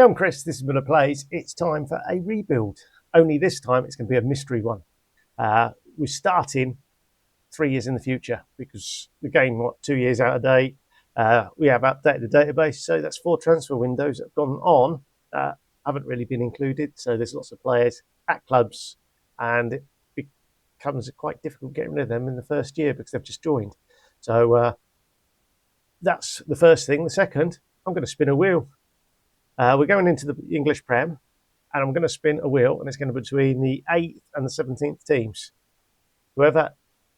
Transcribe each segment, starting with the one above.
Hi, I'm Chris. This is Miller Plays. It's time for a rebuild. Only this time it's going to be a mystery one. We're starting 3 years in the future because the game, 2 years out of date. We have updated the database, so that's 4 transfer windows that have gone on. Haven't really been included, so there's lots of players at clubs, and it becomes quite difficult getting rid of them in the first year because they've just joined. So that's the first thing. The second, I'm going to spin a wheel. We're going into the English Prem, and I'm going to spin a wheel, and it's going to be between the 8th and the 17th teams. Whoever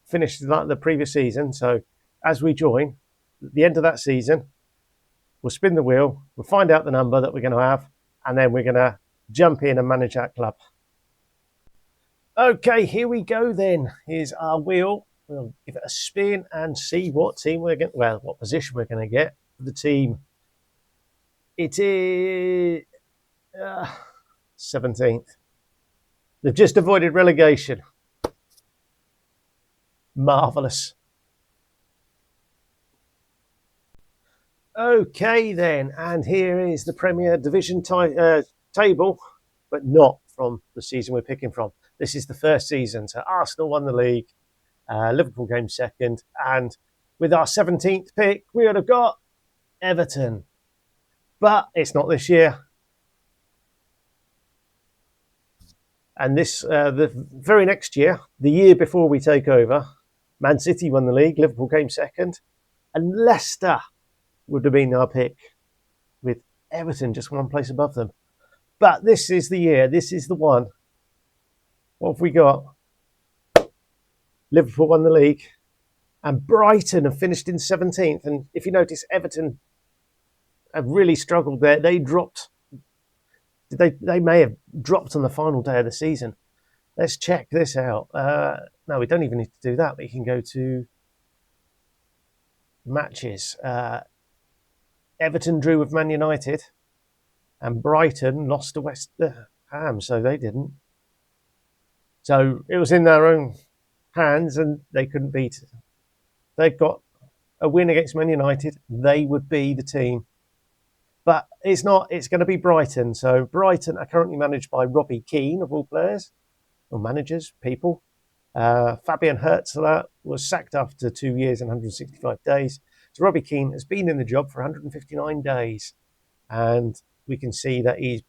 finished like the previous season, so as we join, at the end of that season, we'll spin the wheel, we'll find out the number that we're going to have, and then we're going to jump in and manage that club. Okay, here we go then. Here's our wheel. We'll give it a spin and see what team we're going to, well, what position we're going to get for the team. It is 17th. They've just avoided relegation. Marvellous. Okay then, and here is the Premier Division table, but not from the season we're picking from. This is the first season, so Arsenal won the league, Liverpool came second, and with our 17th pick, we would have got Everton. But it's not this year. And this, the very next year, the year before we take over, Man City won the league, Liverpool came second, and Leicester would have been our pick, with Everton just one place above them. But this is the year, this is the one. What have we got? Liverpool won the league, and Brighton have finished in 17th. And if you notice, Everton have really struggled there. They dropped. They may have dropped on the final day of the season. Let's check this out. No, we don't even need to do that. We can go to matches. Everton drew with Man United, and Brighton lost to West Ham, so they didn't. So it was in their own hands, and they couldn't beat it. They've got a win against Man United. They would be the team. But it's not, it's going to be Brighton. So Brighton are currently managed by Robbie Keane, of all players, or managers, people. Fabian Hertzler was sacked after 2 years and 165 days. So Robbie Keane has been in the job for 159 days. And we can see that he's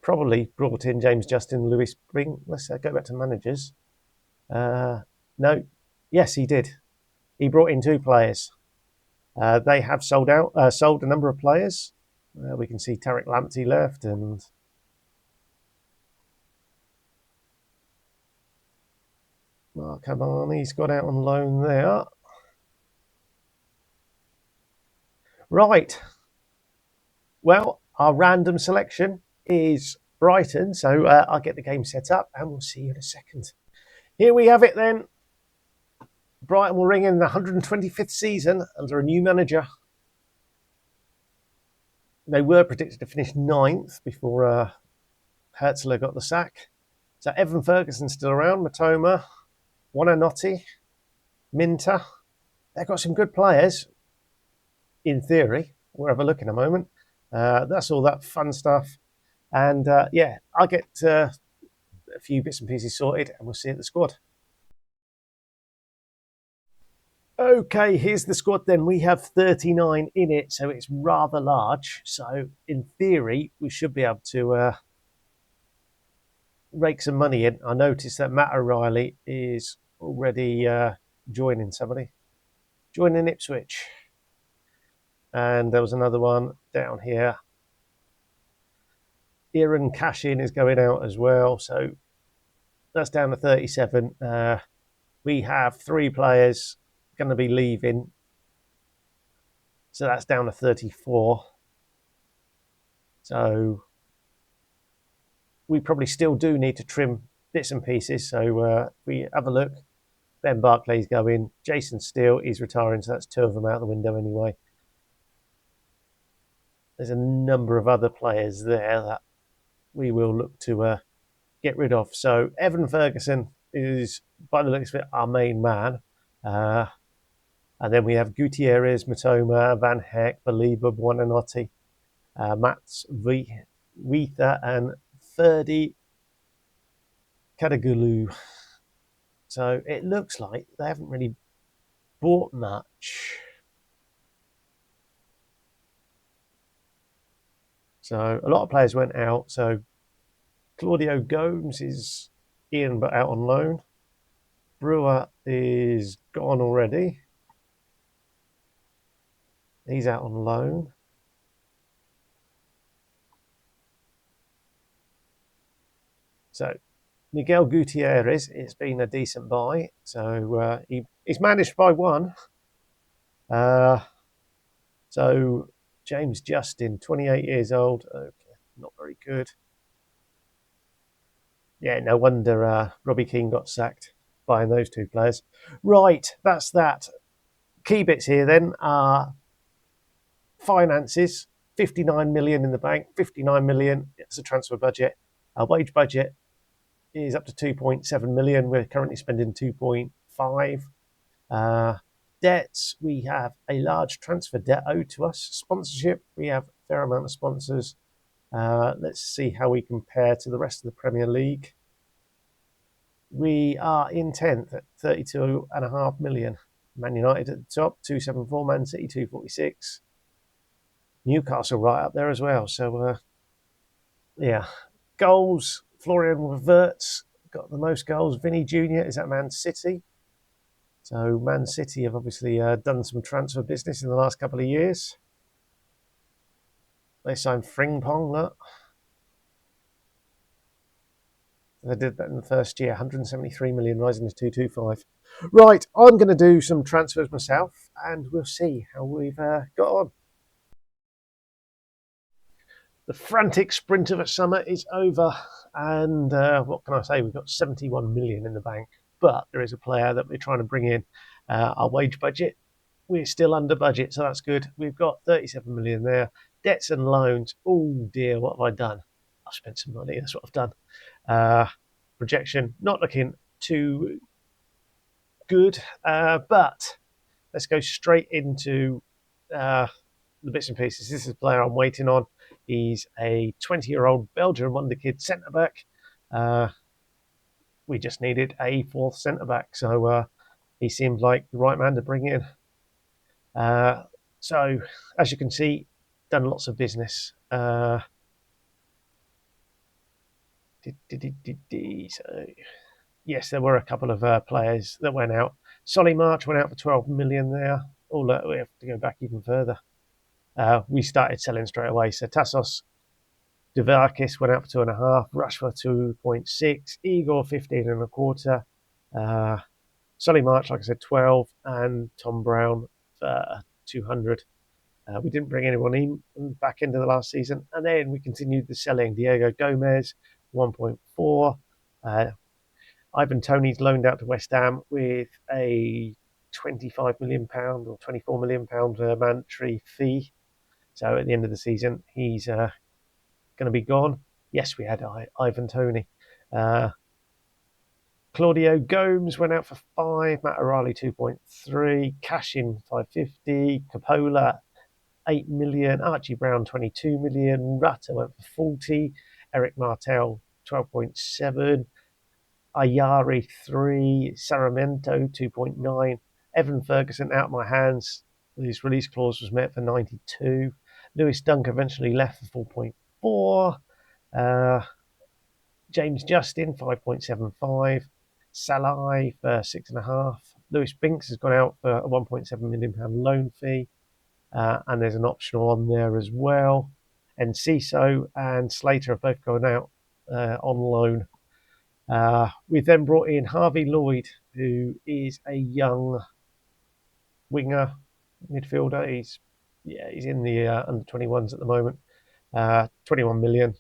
probably brought in James Justin, Lewis Spring. Let's go back to managers. No, yes, he did. He brought in 2 players. They have sold a number of players. We can see Tarek Lamptey left, and Mark Habani's got out on loan there. Right. Well, our random selection is Brighton, so I'll get the game set up, and we'll see you in a second. Here we have it then. Brighton will ring in the 125th season under a new manager. They were predicted to finish 9th before Hertzler got the sack. So Evan Ferguson's still around, Matoma, Wananotti, Minter. They've got some good players, in theory. We'll have a look in a moment. That's all that fun stuff. And yeah, I'll get a few bits and pieces sorted, and we'll see you at the squad. Okay, here's the squad then. We have 39 in it, so it's rather large. So in theory, we should be able to rake some money in. I noticed that Matt O'Reilly is already joining somebody. Joining Ipswich. And there was another one down here. Aaron Cashin is going out as well, so that's down to 37. We have 3 players going to be leaving, so that's down to 34. So we probably still do need to trim bits and pieces. So we have a look. Ben Barclay's going. Jason Steele is retiring, so that's 2 of them out the window anyway. There's a number of other players there that we will look to get rid of. So Evan Ferguson is, by the looks of it, our main man. And then we have Gutierrez, Matoma, Van Heck, Baliba, Buonanotte, Mats Weitha, and Ferdi Kadagulu. So it looks like they haven't really bought much. So a lot of players went out. So Claudio Gomes is in but out on loan. Brewer is gone already. He's out on loan. So Miguel Gutierrez, it's been a decent buy. So he's managed by one. So James Justin, 28 years old. Okay, not very good. Yeah, no wonder Robbie Keane got sacked buying those two players. Right, that's that. Key bits here then are finances, 59 million in the bank, 59 million. It's a transfer budget. Our wage budget is up to 2.7 million. We're currently spending 2.5. Debts, we have a large transfer debt owed to us. Sponsorship, we have a fair amount of sponsors. Let's see how we compare to the rest of the Premier League. We are in 10th at 32.5 million. Man United at the top, 274. Man City, 246. Newcastle right up there as well. So, yeah. Goals, Florian Wirtz got the most goals. Vinny Jr. is at Man City. So Man City have obviously done some transfer business in the last couple of years. They signed Frimpong, look. They did that in the first year, 173 million, rising to 225. Right, I'm going to do some transfers myself, and we'll see how we've got on. The frantic sprint of a summer is over, and what can I say? We've got 71 million in the bank, but there is a player that we're trying to bring in. Our wage budget, we're still under budget, so that's good. We've got 37 million there. Debts and loans, oh dear, what have I done? I've spent some money, that's what I've done. Projection, not looking too good, but let's go straight into the bits and pieces. This is a player I'm waiting on. He's a 20-year-old Belgian wonder-kid centre-back. We just needed a fourth centre-back, so he seemed like the right man to bring in. So, as you can see, done lots of business. So, yes, there were a couple of players that went out. Solly March went out for 12 million there. Oh, look, we have to go back even further. We started selling straight away. So Tassos Devakis went out for 2.5, Rush for 2.6, Igor 15.25, Solly March, like I said, 12, and Tom Brown for 200. We didn't bring anyone in back into the last season, and then we continued the selling. Diego Gomez, 1.4. Ivan Toney's loaned out to West Ham with a £25 million or £24 million mandatory fee. So at the end of the season, he's going to be gone. Yes, we had Ivan Toney. Claudio Gomes went out for 5, Matt O'Reilly 2.3, Cashin 550, Coppola 8 million, Archie Brown 22 million, Rutter went for 40, Eric Martel 12.7, Ayari 3, Saramento 2.9, Evan Ferguson out of my hands. His release clause was met for 92. Lewis Dunk eventually left for 4.4. James Justin 5.75. Salai for 6.5. Lewis Binks has gone out for a £1.7 million loan fee. And there's an optional on there as well. And Ciso and Slater have both gone out on loan. We've then brought in Harvey Lloyd, who is a young winger midfielder. He's in the under 21s at the moment. 21 million.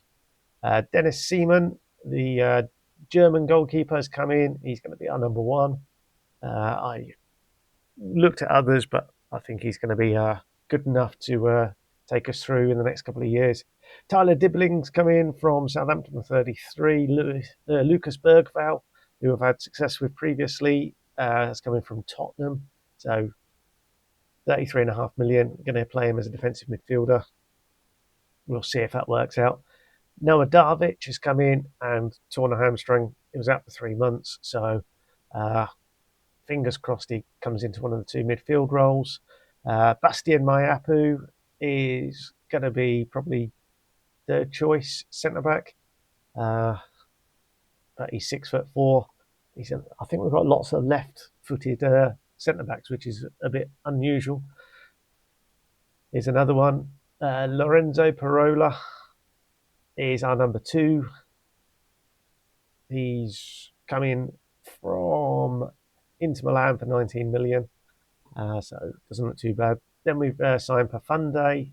Dennis Seaman, the German goalkeeper, has come in. He's going to be our number one. I looked at others, but I think he's going to be good enough to take us through in the next couple of years. Tyler Dibbling's come in from Southampton, 33. Lucas Bergvall, who I've had success with previously, has come in from Tottenham. So 33.5 million. Going to play him as a defensive midfielder. We'll see if that works out. Noah Darvic has come in and torn a hamstring. It was out for 3 months, so fingers crossed he comes into one of the two midfield roles. Bastian Mayapu is going to be probably third choice centre back, but he's 6'4". I think we've got lots of left-footed centre backs, which is a bit unusual. Here's another one. Lorenzo Parola is our number 2. He's coming from Inter Milan for 19 million, so it doesn't look too bad. Then we've signed Pafunde,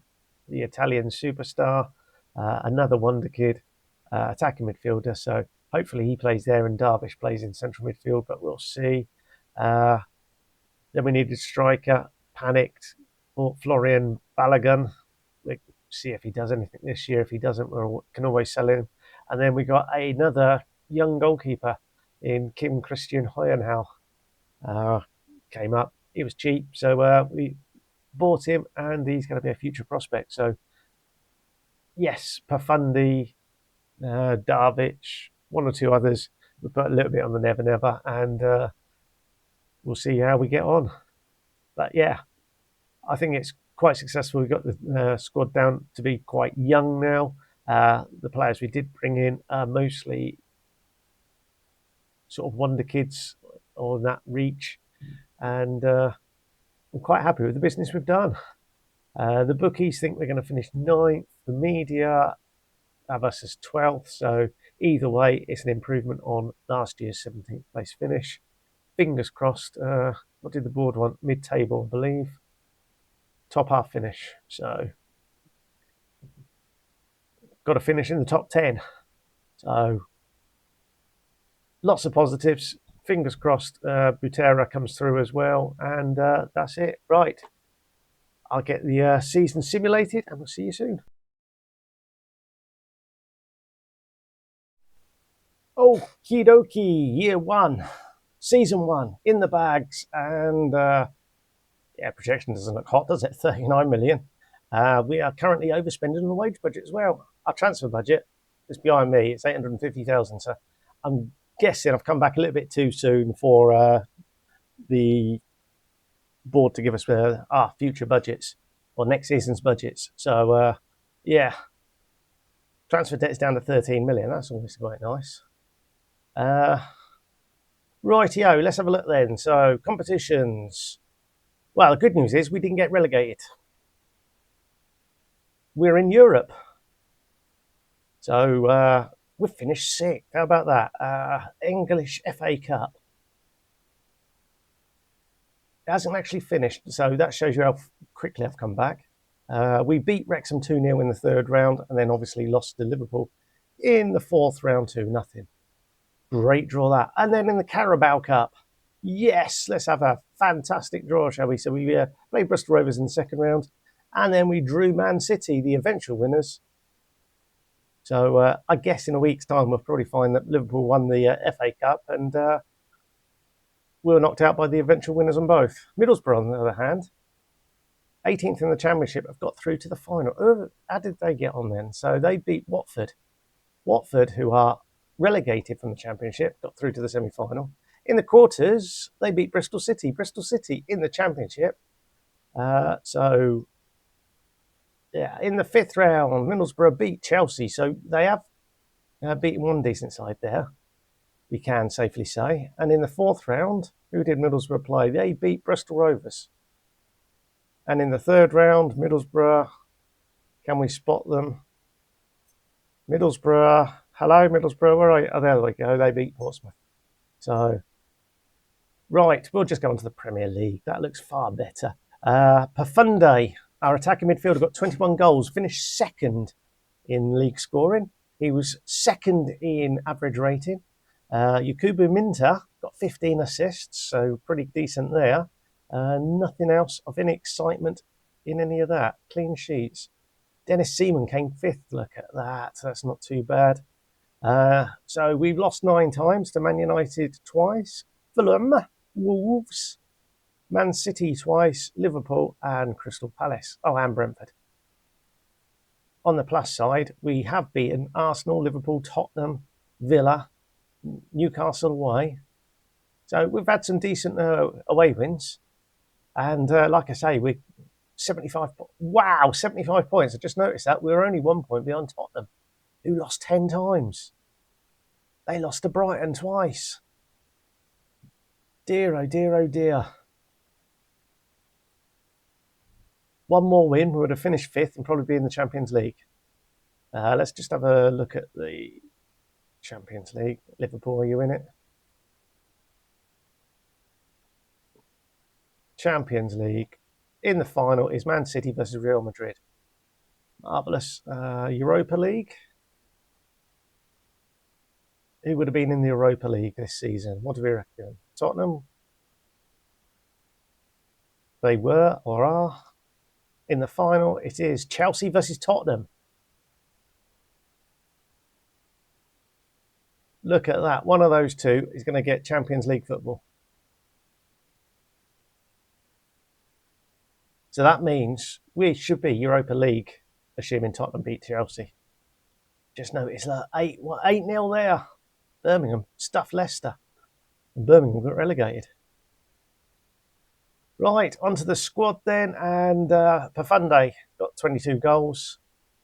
the Italian superstar, another wonder kid, attacking midfielder. So hopefully he plays there and Darvish plays in central midfield, but we'll see. Then we needed a striker, panicked, bought Florian Balogun. We'll see if he does anything this year. If he doesn't, we can always sell him. And then we got another young goalkeeper in Kim Christian Hoyenhau. Came up. He was cheap, so we bought him, and he's going to be a future prospect. So, yes, Pafundi, Darvic, one or two others. We put a little bit on the never never, and we'll see how we get on. But yeah, I think it's quite successful. We've got the squad down to be quite young now. The players we did bring in are mostly sort of wonder kids on that reach, and I'm quite happy with the business we've done. The bookies think we're going to finish 9th. The media have us as 12th, so either way, it's an improvement on last year's 17th place finish. Fingers crossed. What did the board want? Mid-table, I believe. Top half finish. So, got to finish in the top 10. So, lots of positives. Fingers crossed Butera comes through as well. And that's it. Right. I'll get the season simulated and we'll see you soon. Okie dokie. Year 1. Season 1. In the bags. And projection doesn't look hot, does it? 39 million. We are currently overspending on the wage budget as well. Our transfer budget is behind me. It's 850,000. So I'm guessing I've come back a little bit too soon for the board to give us our future budgets or next season's budgets. So transfer debt is down to 13 million. That's always quite nice. Rightio, let's have a look then. So competitions. Well, the good news is we didn't get relegated. We're in Europe. So we've finished 6th. How about that? English FA Cup. It hasn't actually finished, so that shows you how quickly I've come back. We beat Wrexham 2-0 in the 3rd round, and then obviously lost to Liverpool in the 4th round 2-0. Great draw that. And then in the Carabao Cup, yes, let's have a fantastic draw, shall we? So we played Bristol Rovers in the 2nd round, and then we drew Man City, the eventual winners. So I guess in a week's time we'll probably find that Liverpool won the FA Cup, and we were knocked out by the eventual winners on both. Middlesbrough, on the other hand, 18th in the Championship, have got through to the final. How did they get on then? So they beat Watford. Watford, who are relegated from the Championship, got through to the semi-final. In the quarters, they beat Bristol City. Bristol City in the Championship. In the 5th round, Middlesbrough beat Chelsea. So they have beaten one decent side there, we can safely say. And in the 4th round, who did Middlesbrough play? They beat Bristol Rovers. And in the 3rd round, Middlesbrough, can we spot them? Middlesbrough, hello Middlesbrough, where are you? Oh, there we go, they beat Portsmouth. So, right, we'll just go on to the Premier League. That looks far better. Pafunde, our attacking midfielder, got 21 goals, finished 2nd in league scoring. He was 2nd in average rating. Yakubu Minta got 15 assists, so pretty decent there. Nothing else of any excitement in any of that. Clean sheets. Dennis Seaman came 5th. Look at that. That's not too bad. So we've lost 9 times to Man United twice. Fulham, Wolves, Man City twice, Liverpool and Crystal Palace. Oh, and Brentford. On the plus side, we have beaten Arsenal, Liverpool, Tottenham, Villa, Newcastle away. So we've had some decent away wins. And like I say, we're 75. Wow, 75 points. I just noticed that. We were only 1 point beyond Tottenham, who lost 10 times. They lost to Brighton twice. Dear, oh dear, oh dear. One more win, we would have finished fifth and probably be in the Champions League. Let's just have a look at the Champions League. Liverpool, are you in it? Champions League. In the final is Man City versus Real Madrid. Marvellous. Europa League. Who would have been in the Europa League this season? What do we reckon? Tottenham? They were or are. In the final, it is Chelsea versus Tottenham. Look at that. One of those two is going to get Champions League football. So that means we should be Europa League, assuming Tottenham beat Chelsea. Just noticed that 8-0 there. Birmingham stuffed Leicester. And Birmingham got relegated. Right, onto the squad then. And Pafunde got 22 goals.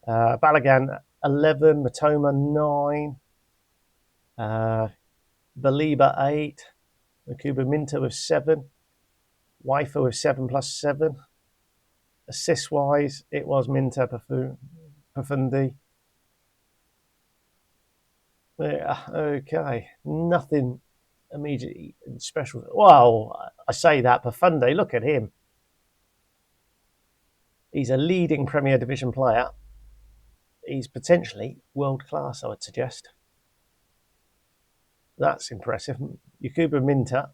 Balogun 11. Matoma 9. Baliba 8. Makuba Minta with 7. Waifa with 7 plus 7. Assist-wise, it was Minta Pafundi. Yeah, okay. Nothing immediately special. Well, I say that, Pafundi, look at him. He's a leading Premier Division player. He's potentially world-class, I would suggest. That's impressive. Yakuba Minta,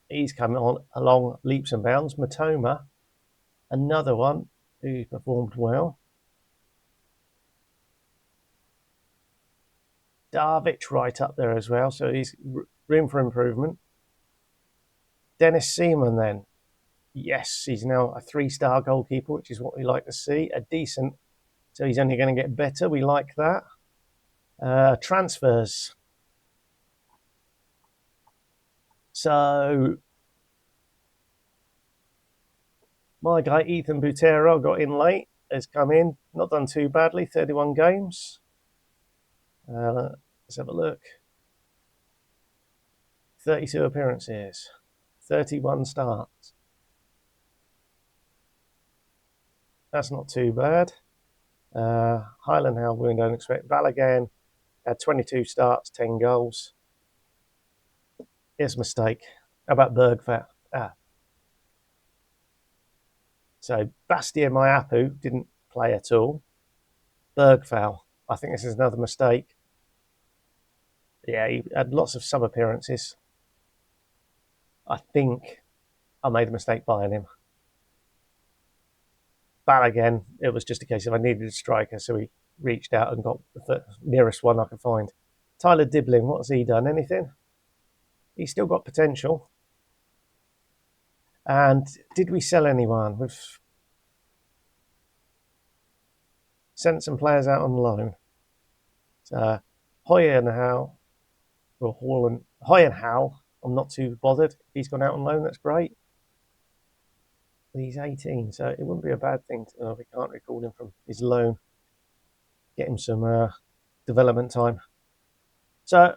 he's coming on along leaps and bounds. Matoma, another one who performed well. Darvic right up there as well, so he's room for improvement. Dennis Seaman then. Yes, he's now a 3-star goalkeeper, which is what we like to see. A decent, so he's only going to get better. We like that. Transfers. So my guy Ethan Butero got in late, has come in, not done too badly, 31 games. Let's have a look. 32 appearances, 31 starts. That's not too bad. Highland Howe, we don't expect. Balogun had 22 starts, 10 goals. It's a mistake. How about Bergfat? So Bastien Mayapu didn't play at all. Bergfowl, I think this is another mistake. Yeah, he had lots of sub appearances. I think I made a mistake buying him. Balogun, it was just a case of I needed a striker, so we reached out and got the nearest one I could find. Tyler Dibling, what's he done? Anything? He's still got potential. And did we sell anyone? We've sent some players out on loan. So Hoyenhow, I'm not too bothered. He's gone out on loan, that's great. He's 18, so it wouldn't be a bad thing. We can't recall him from his loan. Get him some development time. So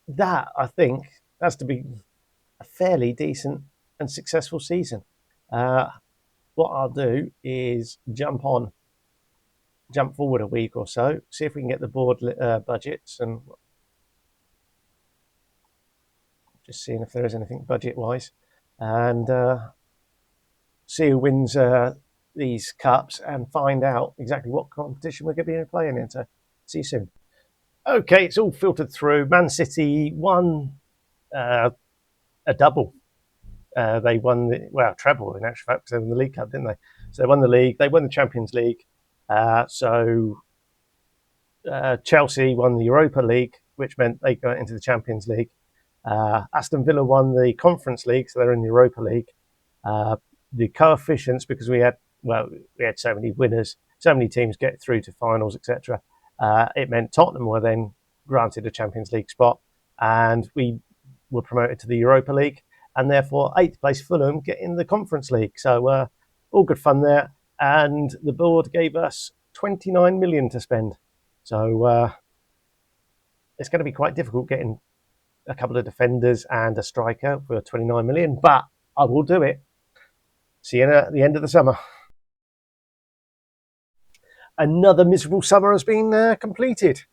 that, I think, has to be a fairly decent and successful season. What I'll do is jump forward a week or so, see if we can get the board budgets, and just seeing if there is anything budget-wise, and see who wins these cups and find out exactly what competition we're going to be playing in. So see you soon. Okay, it's all filtered through. Man City won a double. They won treble in actual fact, because they won the League Cup, didn't they? So they won the league. They won the Champions League. Chelsea won the Europa League, which meant they got into the Champions League. Aston Villa won the Conference League, so they're in the Europa League. The coefficients, because we had so many winners, so many teams get through to finals, etc. It meant Tottenham were then granted a Champions League spot, and we were promoted to the Europa League, and therefore 8th place Fulham get in the Conference League. So all good fun there. And the board gave us 29 million to spend. So it's going to be quite difficult getting a couple of defenders and a striker for 29 million, but I will do it. See you at the end of the summer. Another miserable summer has been completed.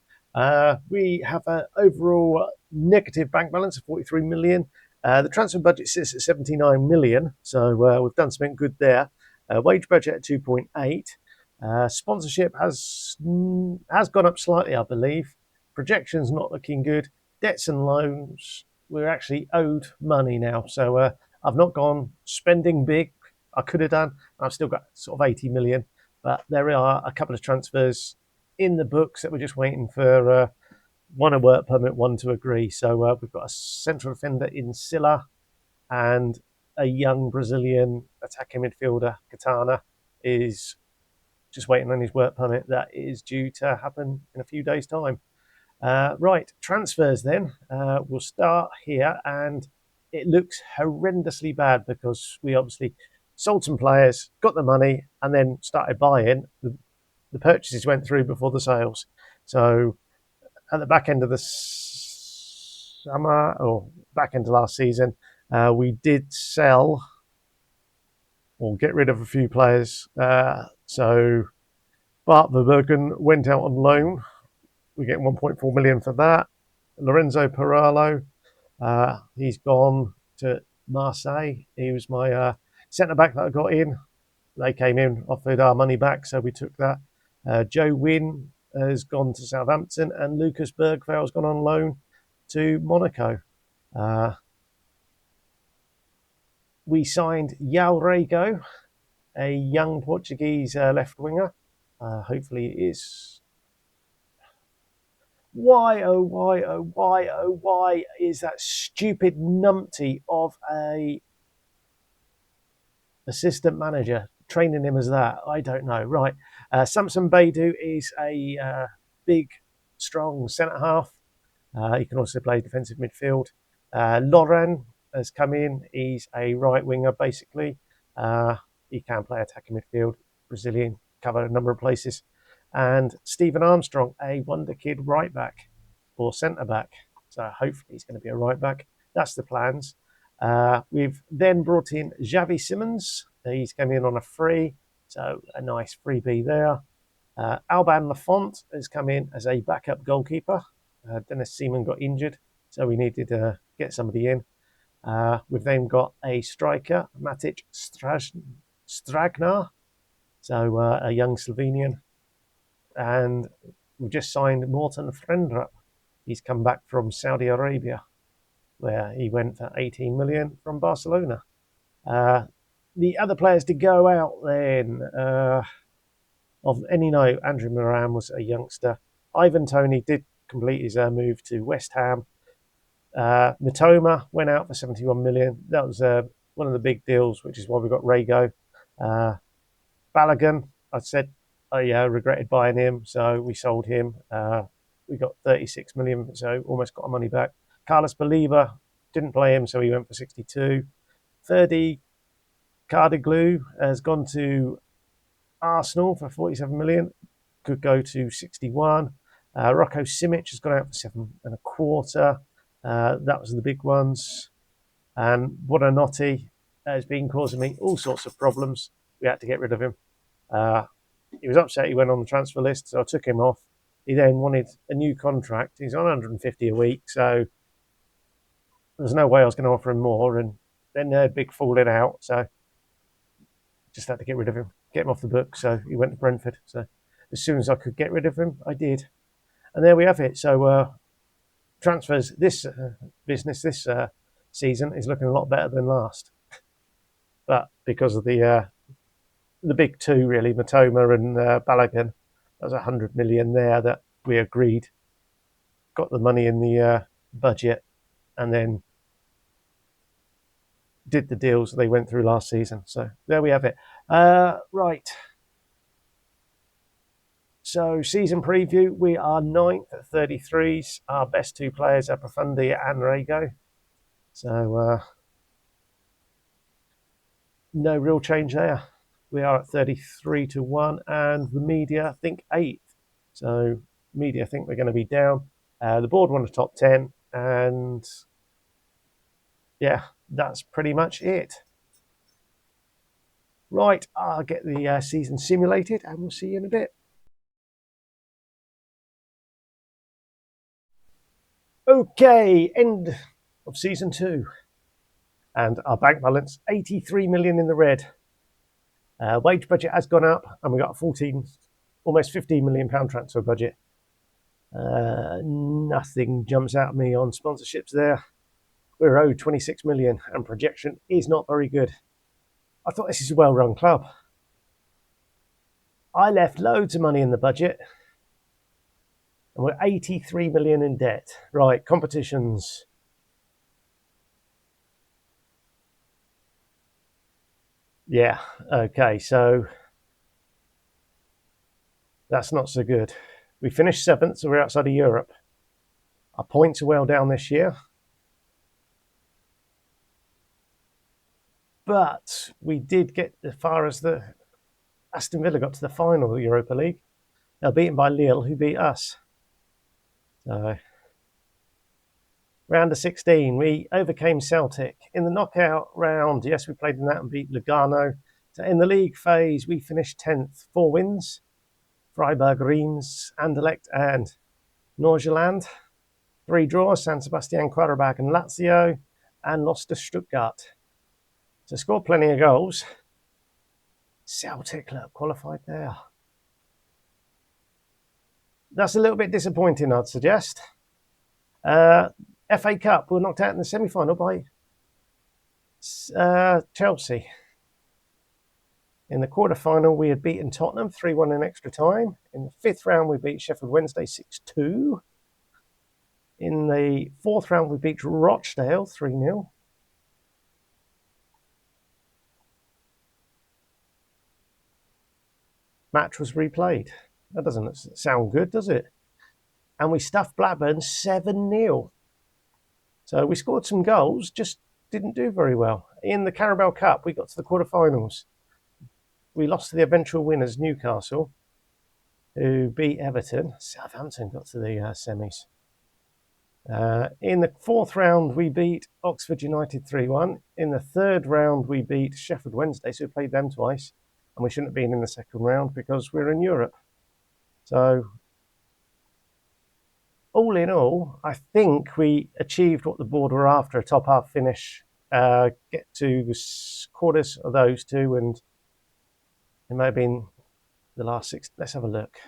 We have an overall negative bank balance of 43 million. The transfer budget sits at 79 million, so we've done something good there. Wage budget at 2.8. Sponsorship has gone up slightly, I believe. Projections not looking good. Debts and loans, we're actually owed money now. So I've not gone spending big. I could have done. I've still got sort of 80 million. But there are a couple of transfers in the books that we're just waiting for one a work permit, one to agree. So we've got a central defender in Silla and a young Brazilian attacking midfielder, Katana, is just waiting on his work permit. That is due to happen in a few days' time. Right, transfers then. We'll start here, and it looks horrendously bad because we obviously sold some players, got the money, and then started buying. The purchases went through before the sales. So at the back end of the summer, or back end of last season, we did sell or get rid of a few players. So Bart Verbergen went out on loan. We get 1.4 million for that. Lorenzo Paralo, he's gone to Marseille. He was my centre-back that I got in. They came in, offered our money back, so we took that. Joe Wynn has gone to Southampton, and Lucas Bergvale has gone on loan to Monaco. We signed Yao Rego, a young Portuguese left winger. Hopefully it is... Why is that stupid numpty of a assistant manager training him as that? I don't know. Right. Samson Beidou is a big, strong centre-half. He can also play defensive midfield. Loren has come in. He's a right winger, basically. He can play attacking midfield. Brazilian, cover a number of places. And Stephen Armstrong, a wonder kid right back or centre back. So hopefully he's going to be a right back. That's the plans. We've then brought in Xavi Simons. He's coming in on a free, so a nice freebie there. Alban Lafont has come in as a backup goalkeeper. Dennis Seaman got injured, so we needed to get somebody in. We've then got a striker, Matic Stragnar, so a young Slovenian. And we've just signed Morten Frendrup. He's come back from Saudi Arabia, where he went for 18 million from Barcelona. The other players to go out then, of any note, Andrew Moran was a youngster. Ivan Toney did complete his move to West Ham. Mitoma went out for 71 million. That was one of the big deals, which is why we got Rego. Balogun, I said I regretted buying him, so we sold him. We got 36 million, so almost got our money back. Carlos Baliba, didn't play him, so he went for 62. Ferdy Cardeglu has gone to Arsenal for 47 million. Could go to 61. Rocco Simic has gone out for 7.25. That was the big ones. And Buonanotte has been causing me all sorts of problems. We had to get rid of him. He was upset he went on the transfer list, so I took him off. He then wanted a new contract. He's on 150 a week, so there's no way I was going to offer him more. And then they had a big falling out, so just had to get rid of him, get him off the book. So he went to Brentford. So as soon as I could get rid of him, I did. And there we have it. So transfers, this business, this season is looking a lot better than last. But because of the big two, really, Mitoma and Balogun, that was 100 million there that we agreed. Got the money in the budget. and then did the deals they went through last season. So there we have it. Right. So season preview, we are 9th at 33s. Our best two players are Profundi and Rago. So no real change there. We are at 33 to 1, and the media think 8th. So media think we're going to be down. The board won the top 10, and yeah, that's pretty much it. Right, I'll get the season simulated, and we'll see you in a bit. Okay, end of season 2. And our bank balance, 83 million in the red. Wage budget has gone up, and we got a almost 15 million pound transfer budget. Nothing jumps out at me on sponsorships there. We're owed 26 million, and projection is not very good. I thought this is a well-run club. I left loads of money in the budget, and we're 83 million in debt. Right, competitions. Yeah, okay, so that's not so good. We finished 7th, so we're outside of Europe. Our points are well down this year. But we did get as far as the Aston Villa got to the final of the Europa League. They were beaten by Lille, who beat us. So, round of 16, we overcame Celtic. In the knockout round, yes, we played in that and beat Lugano. So in the league phase, we finished 10th, 4 wins. Freiburg, Reims, Anderlecht and Norgeland. 3 draws, San Sebastian, Quarterback and Lazio, and lost to Stuttgart. So scored plenty of goals. Celtic, look, qualified there. That's a little bit disappointing, I'd suggest. FA Cup, we were knocked out in the semi-final by Chelsea. In the quarter-final, we had beaten Tottenham 3-1 in extra time. In the 5th round, we beat Sheffield Wednesday 6-2. In the 4th round, we beat Rochdale 3-0. Match was replayed. That doesn't sound good, does it? And we stuffed Blackburn 7-0. So we scored some goals, just didn't do very well. In the Carabao Cup, we got to the quarterfinals. We lost to the eventual winners, Newcastle, who beat Everton. Southampton got to the semis. In the 4th round, we beat Oxford United 3-1. In the 3rd round, we beat Sheffield Wednesday, so we played them twice. And we shouldn't have been in the 2nd round because we're in Europe. So, all in all, I think we achieved what the board were after, a top half finish, get to the quarters of those two, and it may have been the last 6. Let's have a look.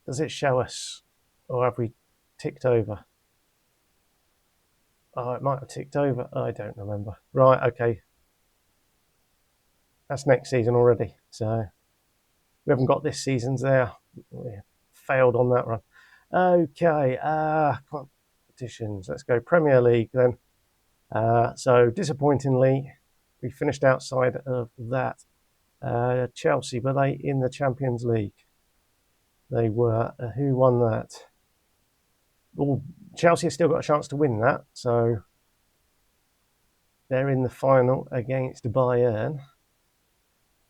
Does it show us, or have we ticked over? Oh, it might have ticked over. I don't remember. Right, okay. That's next season already. So we haven't got this season's there. We failed on that run. Okay, competitions. Let's go Premier League then. So disappointingly, we finished outside of that. Chelsea, were they in the Champions League? They were. Who won that? Well, Chelsea has still got a chance to win that, so they're in the final against Bayern.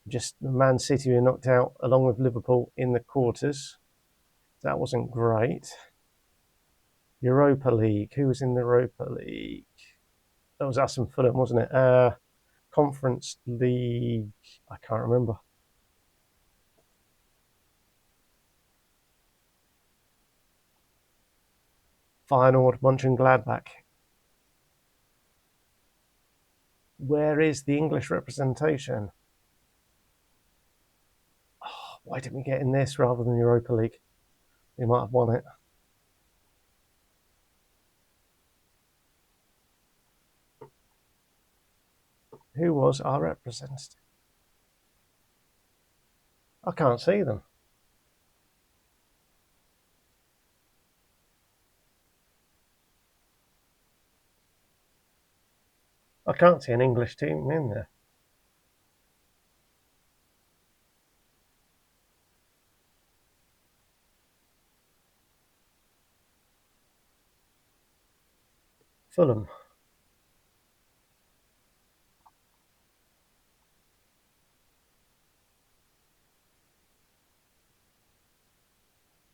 Just Man City were knocked out along with Liverpool in the quarters. That wasn't great. Europa League. Who was in the Europa League? That was us and Fulham, wasn't it? Conference League. I can't remember. Feyenoord, Mönchengladbach. Where is the English representation? Oh, why didn't we get in this rather than Europa League? We might have won it. Who was our representative? I can't see them. I can't see an English team in there. Fulham.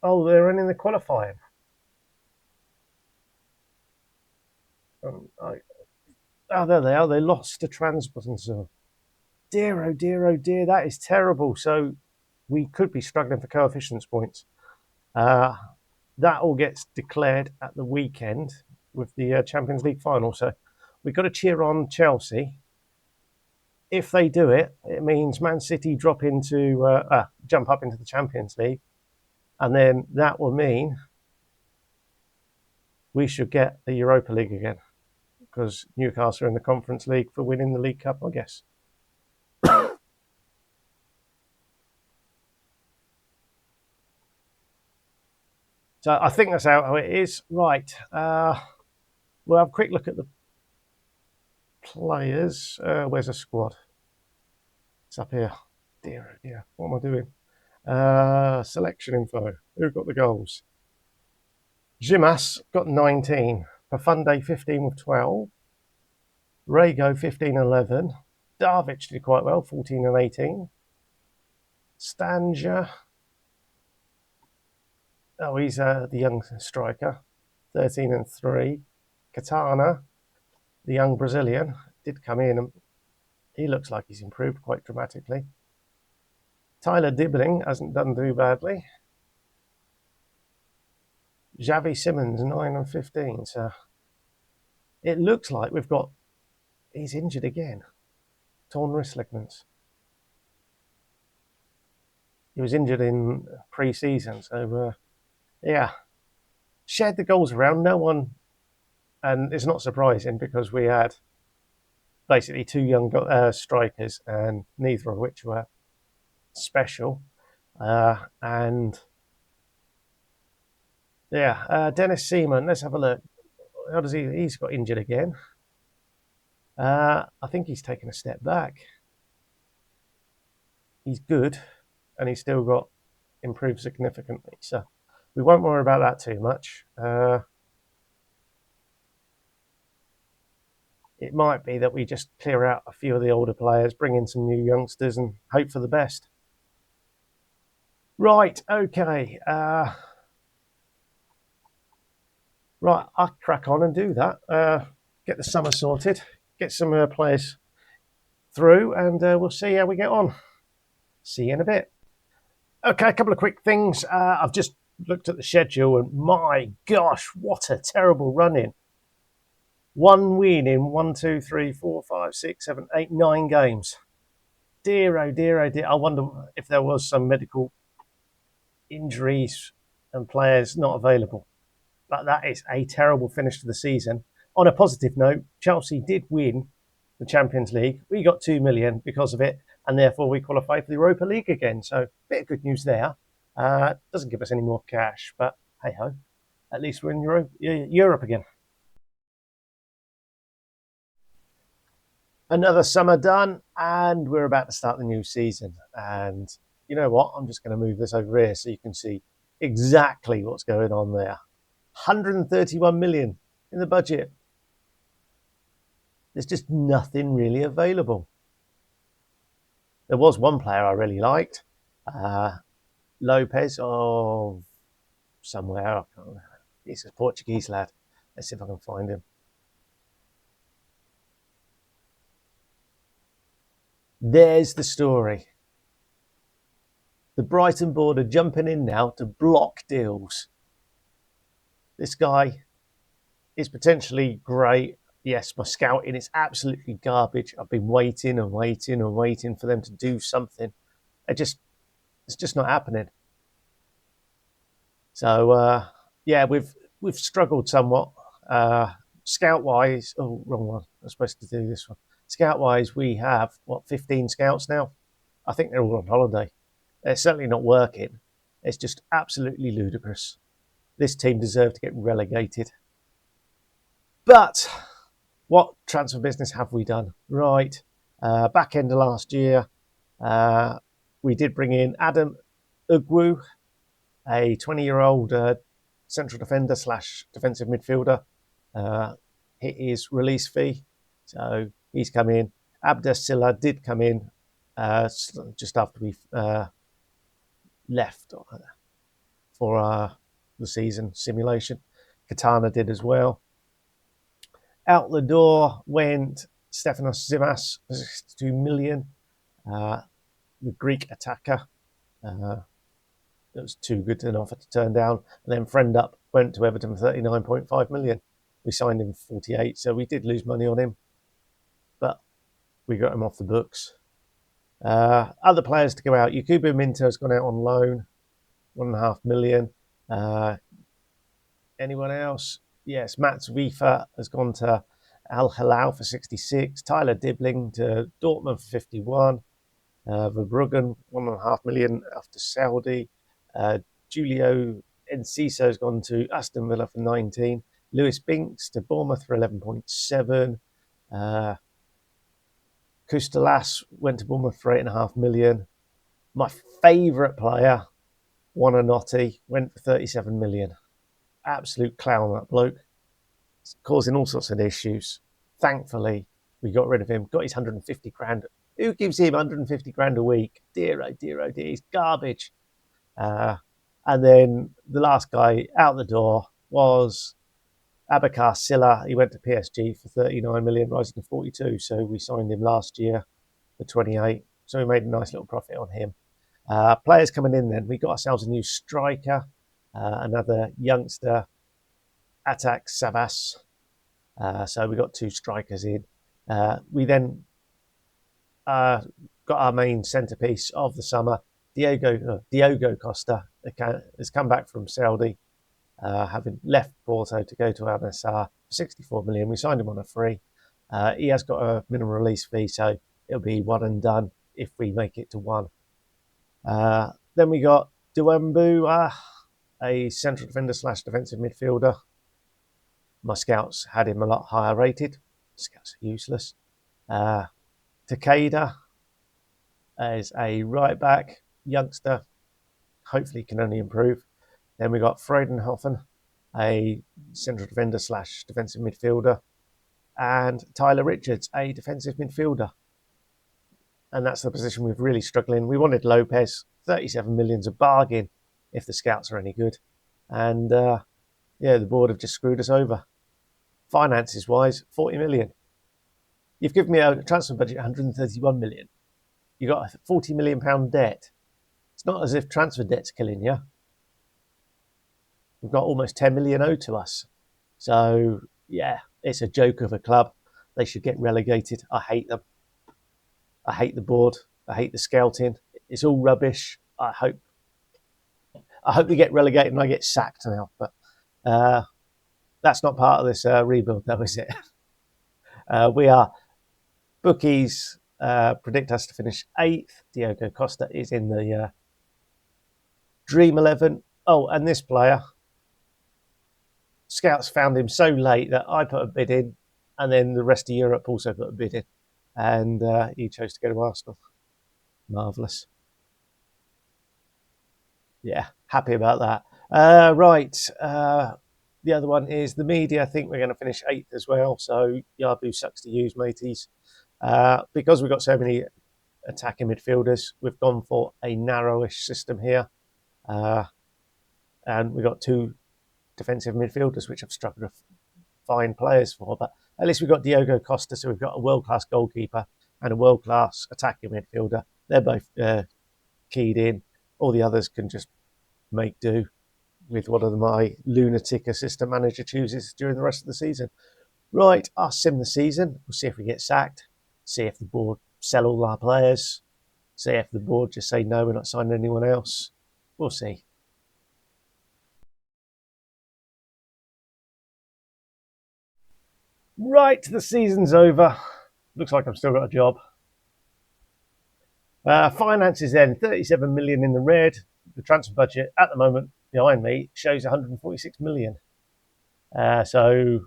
Oh, they're in the qualifying. There they are. They lost to Trabzonspor. Dear, oh dear, oh dear. That is terrible. So we could be struggling for coefficients points. That all gets declared at the weekend with the Champions League final. So we've got to cheer on Chelsea. If they do it, it means Man City jump up into the Champions League, and then that will mean we should get the Europa League again, because Newcastle are in the Conference League for winning the League Cup, I guess. So I think that's how it is. Right. We'll have a quick look at the players. Where's the squad? It's up here. Dear, oh dear. What am I doing? Selection info. Who got the goals? Jimas got 19. Pafunde 15 with 12. Rago 15-11. Darvic did quite well, 14 and 18. Stanja. Oh, he's the young striker, 13 and 3. Katana, the young Brazilian, did come in and he looks like he's improved quite dramatically. Tyler Dibbling hasn't done too badly. Xavi Simmons, 9 and 15. So it looks like he's injured again. Torn wrist ligaments. He was injured in pre-season, so yeah. Shared the goals around, no one, and it's not surprising because we had basically two young strikers, and neither of which were special. And yeah, Dennis Seaman, let's have a look. How does he's got injured again. I think he's taken a step back. He's good, and he's still got improved significantly. So we won't worry about that too much. It might be that we just clear out a few of the older players, bring in some new youngsters, and hope for the best. Right, okay. Right, I'll crack on and do that. Get the summer sorted, get some players through, and we'll see how we get on. See you in a bit. Okay, a couple of quick things. I've just looked at the schedule, and my gosh, what a terrible run-in. 1 win in 1, 2, 3, 4, 5, 6, 7, 8, 9 games. Dear, oh dear, oh dear. I wonder if there was some medical injuries and players not available. But that is a terrible finish to the season. On a positive note, Chelsea did win the Champions League. We got 2 million because of it, and therefore we qualify for the Europa League again. So a bit of good news there. Doesn't give us any more cash, but hey ho, at least we're in Europe again. Another summer done, and we're about to start the new season. And you know what? I'm just going to move this over here so you can see exactly what's going on there. 131 million in the budget. There's just nothing really available. There was one player I really liked, Lopez of somewhere. I can't remember. He's a Portuguese lad. Let's see if I can find him. There's the story. The Brighton board are jumping in now to block deals. This guy is potentially great. Yes, my scouting is absolutely garbage. I've been waiting and waiting and waiting for them to do something. It's just not happening. So yeah, we've struggled somewhat. Scout wise, oh wrong one. I was supposed to do this one. Scout wise, we have 15 scouts now. I think they're all on holiday. They're certainly not working. It's just absolutely ludicrous. This team deserved to get relegated. But what transfer business have we done? Right, back end of last year, we did bring in Adam Ugwu, a 20-year-old central defender / defensive midfielder. Hit his release fee, so he's come in. Abdesilla did come in just after we left for the season simulation. Katana did as well. Out the door went Stefanos Zimas for 62 million, the Greek attacker. It was too good an offer to turn down. And then Friend Up went to Everton for 39.5 million. We signed him for 48, so we did lose money on him, but we got him off the books. Other players to go out. Yakubu Minto has gone out on loan, 1.5 million. Anyone else? Yes, Matt Zwiefer has gone to Al Hilal for 66. Tyler Dibling to Dortmund for 51. Verbruggen, 1.5 million after Saudi. Julio Enciso has gone to Aston Villa for 19. Lewis Binks to Bournemouth for 11.7. Kustelas went to Bournemouth for 8.5 million. My favourite player, Wananotti, went for 37 million. Absolute clown, that bloke. It's causing all sorts of issues. Thankfully, we got rid of him, got his 150 grand. Who gives him 150 grand a week? Dear, oh dear, oh dear, he's garbage. And then the last guy out the door was Abakar Silla. He went to PSG for 39 million, rising to 42. So we signed him last year for 28. So we made a nice little profit on him. Players coming in then. We got ourselves a new striker, another youngster, Atak Savas. So we got 2 strikers in. We then got our main centrepiece of the summer, Diogo Costa, has come back from Saudi, having left Porto to go to Al Nassr for 64 million. We signed him on a free. He has got a minimum release fee, so it'll be one and done if we make it to one. Then we got Duambu, a central defender / defensive midfielder. My scouts had him a lot higher rated. Scouts are useless. Takeda is a right back, youngster, hopefully can only improve. Then we got Freudenhofen, a central defender / defensive midfielder, and Tyler Richards, a defensive midfielder. And that's the position we've really struggled in. We wanted Lopez, 37 million's a bargain if the scouts are any good. And the board have just screwed us over. Finances wise, 40 million. You've given me a transfer budget, 131 million. You've got a 40 million pound debt. It's not as if transfer debt's killing you. We've got almost 10 million owed to us. So, yeah, it's a joke of a club. They should get relegated. I hate them. I hate the board. I hate the scouting. It's all rubbish. I hope they get relegated and I get sacked now. But that's not part of this rebuild, though, is it? We are bookies predict us to finish 8th. Diogo Costa is in the Dream 11. Oh, and this player, scouts found him so late that I put a bid in, and then the rest of Europe also put a bid in, and he chose to go to Arsenal. Marvellous. Yeah, happy about that. Right. The other one is the media. I think we're going to finish 8th as well. So Yabu sucks to use, mateys. Because we've got so many attacking midfielders, we've gone for a narrowish system here. And we've got 2 defensive midfielders, which I've struggled to find players for. But at least we've got Diogo Costa, so we've got a world-class goalkeeper and a world-class attacking midfielder. They're both keyed in. All the others can just make do with whatever my lunatic assistant manager chooses during the rest of the season. Right, I'll sim the season. We'll see if we get sacked. See if the board sell all our players. See if the board just say, no, we're not signing anyone else. We'll see. Right, the season's over. Looks like I've still got a job. Finances then, 37 million in the red. The transfer budget at the moment behind me shows 146 million. So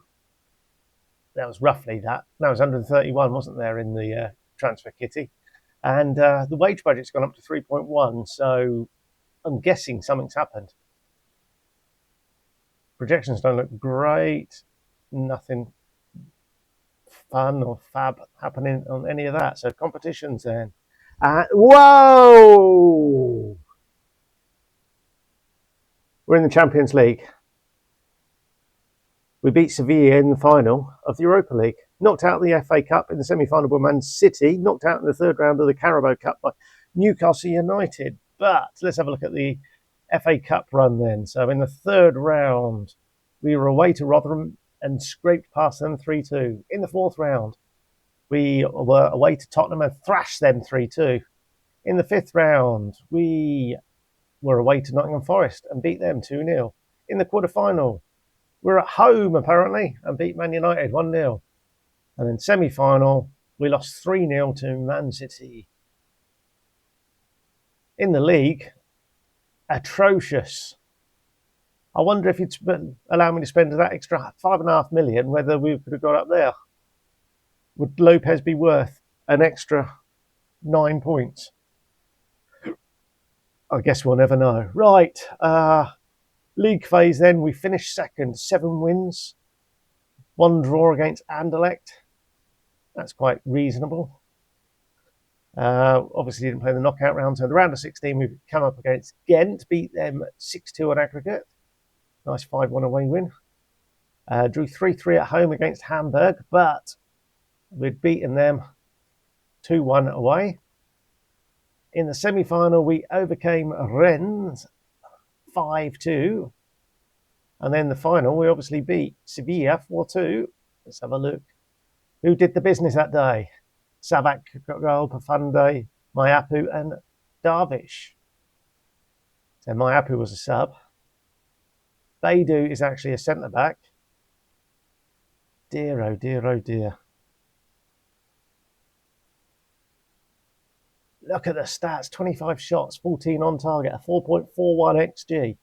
That was roughly that. That was 131, wasn't there, in the transfer kitty? And the wage budget's gone up to 3.1, so I'm guessing something's happened. Projections don't look great. Nothing fun or fab happening on any of that. So competitions then. Whoa! We're in the Champions League. We beat Sevilla in the final of the Europa League. Knocked out the FA Cup in the semi-final by Man City. Knocked out in the third round of the Carabao Cup by Newcastle United. But let's have a look at the FA Cup run then. So in the third round, we were away to Rotherham and scraped past them 3-2. In the fourth round, we were away to Tottenham and thrashed them 3-2. In the fifth round, we were away to Nottingham Forest and beat them 2-0. In the quarter-final, we're at home, apparently, and beat Man United 1-0. And then semi-final, we lost 3-0 to Man City. In the league, atrocious. I wonder if you'd allow me to spend that extra $5.5 million, whether we could have got up there. Would Lopez be worth an extra 9 points? I guess we'll never know. Right, league phase then, we finished second, 7 wins, 1 draw against Anderlecht. That's quite reasonable. Obviously didn't play the knockout round, so the round of 16 we've come up against Ghent, beat them 6-2 on aggregate. Nice 5-1 away win. Drew 3-3 at home against Hamburg, but we'd beaten them 2-1 away. In the semi-final, we overcame Rennes 5-2. And then the final, we obviously beat Sevilla 4-2. Let's have a look. Who did the business that day? Savak, Profunde, Mayapu and Darvish. So Mayapu was a sub. Beidou is actually a centre-back. Dear, oh dear, oh dear. Look at the stats. 25 shots, 14 on target, a 4.41 XG.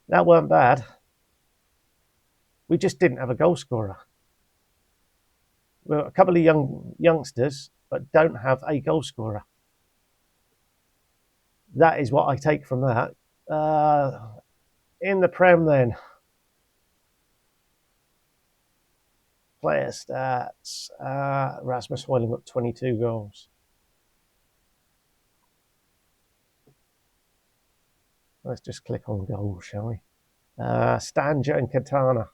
That weren't bad. We just didn't have a goal scorer. We're a couple of youngsters, but don't have a goal scorer. That is what I take from that. In the Prem then. Player stats. Rasmus Højlund got 22 goals. Let's just click on goals, shall we? Stanger and Katana.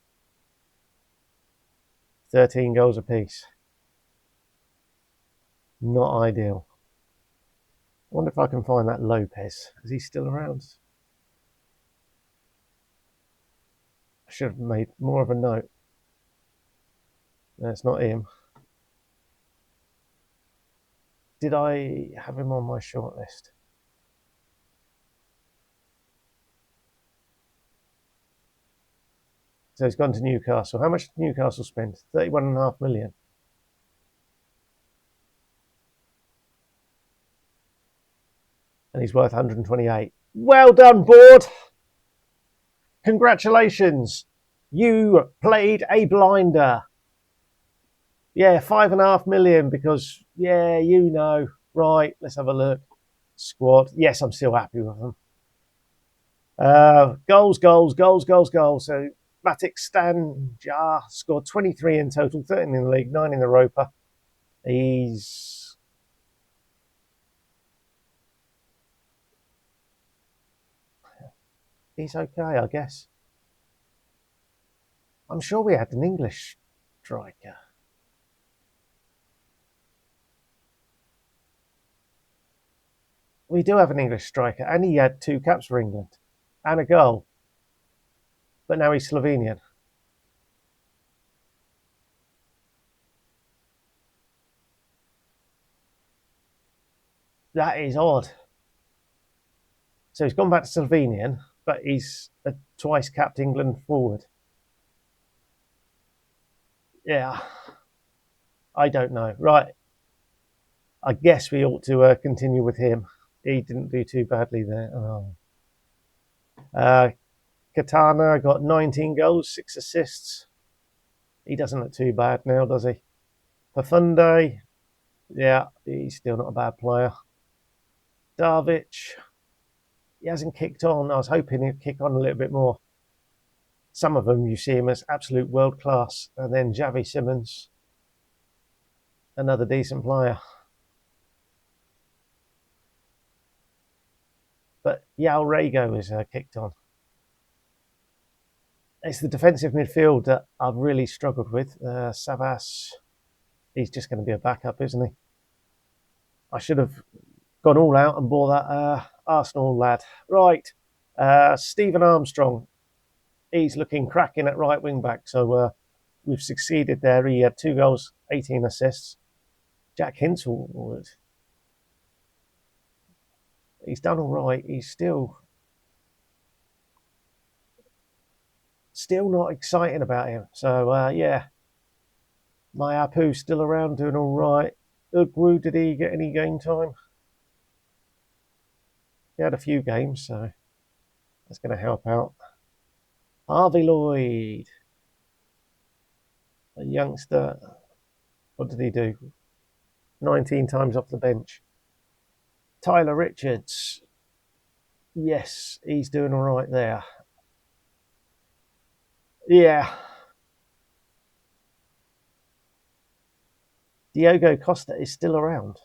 13 goals apiece. Not ideal. I wonder if I can find that Lopez. Is he still around? I should have made more of a note. No, it's not him. Did I have him on my shortlist? So he's gone to Newcastle. How much did Newcastle spend? 31.5 million. And he's worth 128. Well done, board. Congratulations. You played a blinder. Yeah, 5.5 million because, yeah, you know. Right, let's have a look. Squad. Yes, I'm still happy with them. Goals. So Matic Stanger scored 23 in total, 13 in the league, 9 in the Europa. He's okay, I guess. I'm sure we had an English striker. We do have an English striker, and he had 2 caps for England and a goal. But now he's Slovenian. That is odd. So he's gone back to Slovenian, but he's a twice capped England forward. Yeah, I don't know. Right. I guess we ought to continue with him. He didn't do too badly there. Oh. Katana got 19 goals, 6 assists. He doesn't look too bad now, does he? Pafunde, yeah, he's still not a bad player. Darvic, he hasn't kicked on. I was hoping he'd kick on a little bit more. Some of them you see him as absolute world class. And then Javi Simmons, another decent player. But Yao Rego is kicked on. It's the defensive midfield that I've really struggled with. Savas, he's just going to be a backup, isn't he? I should have gone all out and bought that Arsenal lad. Right, Stephen Armstrong, he's looking cracking at right wing back. So we've succeeded there. He had 2 goals, 18 assists. Jack Hinselwood, he's done all right. He's still not exciting about him. So yeah, Mayapu's still around, doing all right. Ugwu, did he get any game time? He had a few games, so that's going to help out. Harvey Lloyd, a youngster. What did he do? 19 times off the bench. Tyler Richards, yes, he's doing all right there. Yeah. Diogo Costa is still around.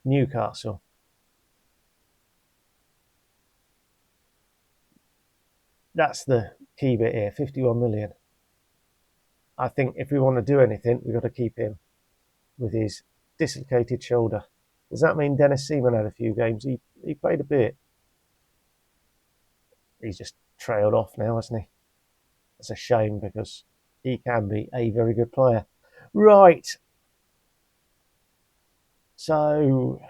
Newcastle. That's the key bit here, 51 million. I think if we want to do anything, we've got to keep him with his dislocated shoulder. Does that mean Dennis Seaman had a few games? He played a bit. He's just trailed off now, hasn't he? It's a shame because he can be a very good player. Right. So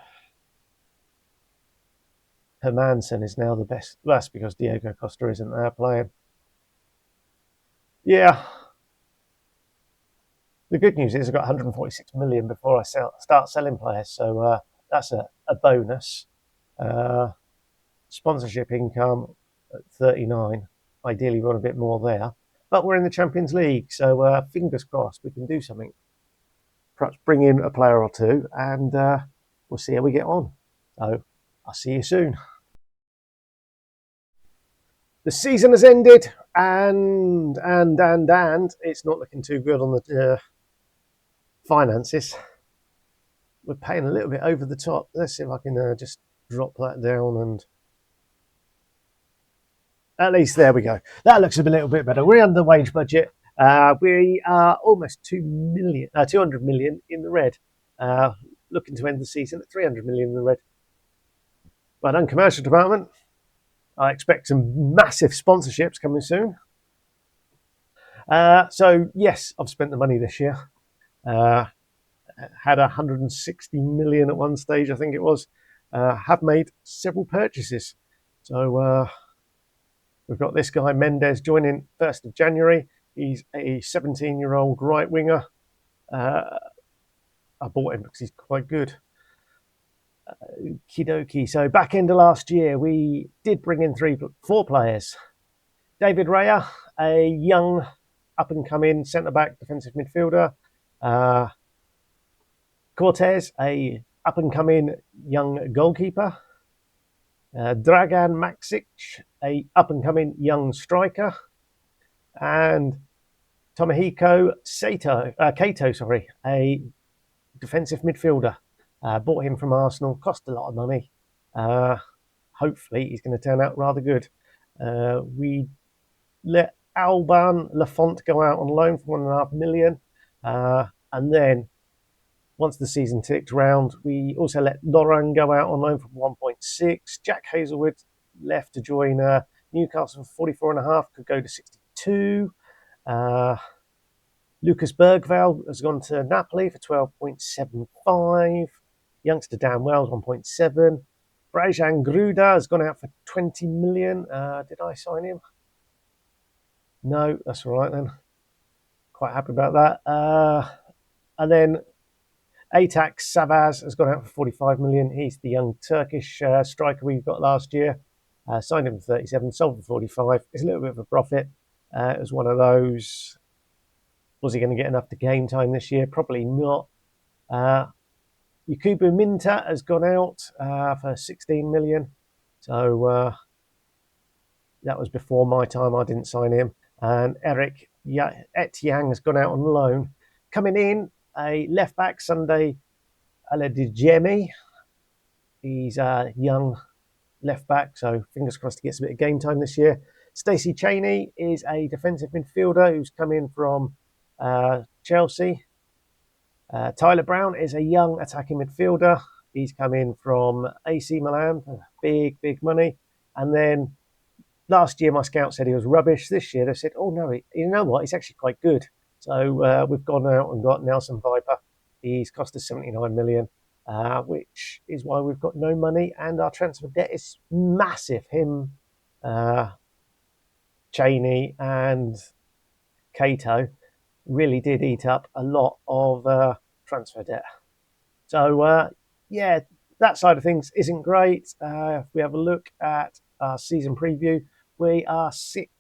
Hermansen is now the best. That's because Diogo Costa isn't there playing. Yeah. The good news is I've got 146 million before I start selling players. So that's a bonus. Sponsorship income at 39. Ideally, we want a bit more there. But we're in the Champions League, so fingers crossed we can do something. Perhaps bring in a player or two, and we'll see how we get on. So I'll see you soon. The season has ended, and it's not looking too good on the finances. We're paying a little bit over the top. Let's see if I can just drop that down, and at least there we go. That looks a little bit better. We're under the wage budget. We are almost 200 million in the red. Looking to end the season at 300 million in the red. Well done, commercial department. I expect some massive sponsorships coming soon. So yes, I've spent the money this year. Had 160 million at one stage, I think it was. Have made several purchases. So we've got this guy, Mendes, joining 1st of January. He's a 17-year-old right winger. I bought him because he's quite good. Kidoki. So back end of last year, we did bring in 4 players. David Raya, a young up-and-coming centre-back defensive midfielder. Cortez, a up-and-coming young goalkeeper. Dragan Maksic, a up-and-coming young striker. And Tomohiko Kato, a defensive midfielder. Bought him from Arsenal, cost a lot of money. Hopefully he's going to turn out rather good. We let Alban Lafont go out on loan for 1.5 million. And then once the season ticked round, we also let Loran go out on loan for 1.6. Jack Hazelwood left to join Newcastle for 44.5, could go to 62. Lucas Bergvall has gone to Napoli for 12.75. Youngster Dan Wells, 1.7. Brajan Gruda has gone out for 20 million. Did I sign him? No, that's all right then. Quite happy about that. And then Atax Savaz has gone out for 45 million. He's the young Turkish striker we got last year. Signed him for 37, sold for 45. It's a little bit of a profit. It was one of those. Was he going to get enough to game time this year? Probably not. Yakubu Minta has gone out for 16 million. So that was before my time. I didn't sign him. And Eric Etiang has gone out on loan. Coming in, a left back, Sunday Aladijemi. He's a young left back, so fingers crossed he gets a bit of game time this year. Stacey Cheney is a defensive midfielder who's come in from Chelsea. Tyler Brown is a young attacking midfielder. He's come in from AC Milan, big money. And then last year my scout said he was rubbish. This year they said, oh no, you know what, he's actually quite good. So we've gone out and got Nelson Viper. He's cost us 79 million. Which is why we've got no money and our transfer debt is massive. Him, Cheney and Cato really did eat up a lot of transfer debt. So, yeah, that side of things isn't great. If we have a look at our season preview, we are sixth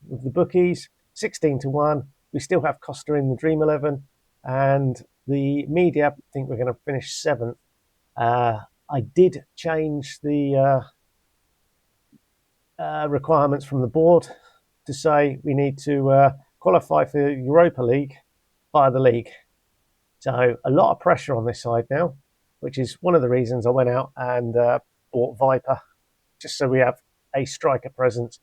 with the bookies, 16-1. We still have Costa in the Dream 11 and the media think we're going to finish 7th. I did change the requirements from the board to say we need to qualify for Europa League via the league. So a lot of pressure on this side now, which is one of the reasons I went out and bought Viper, just so we have a striker presence.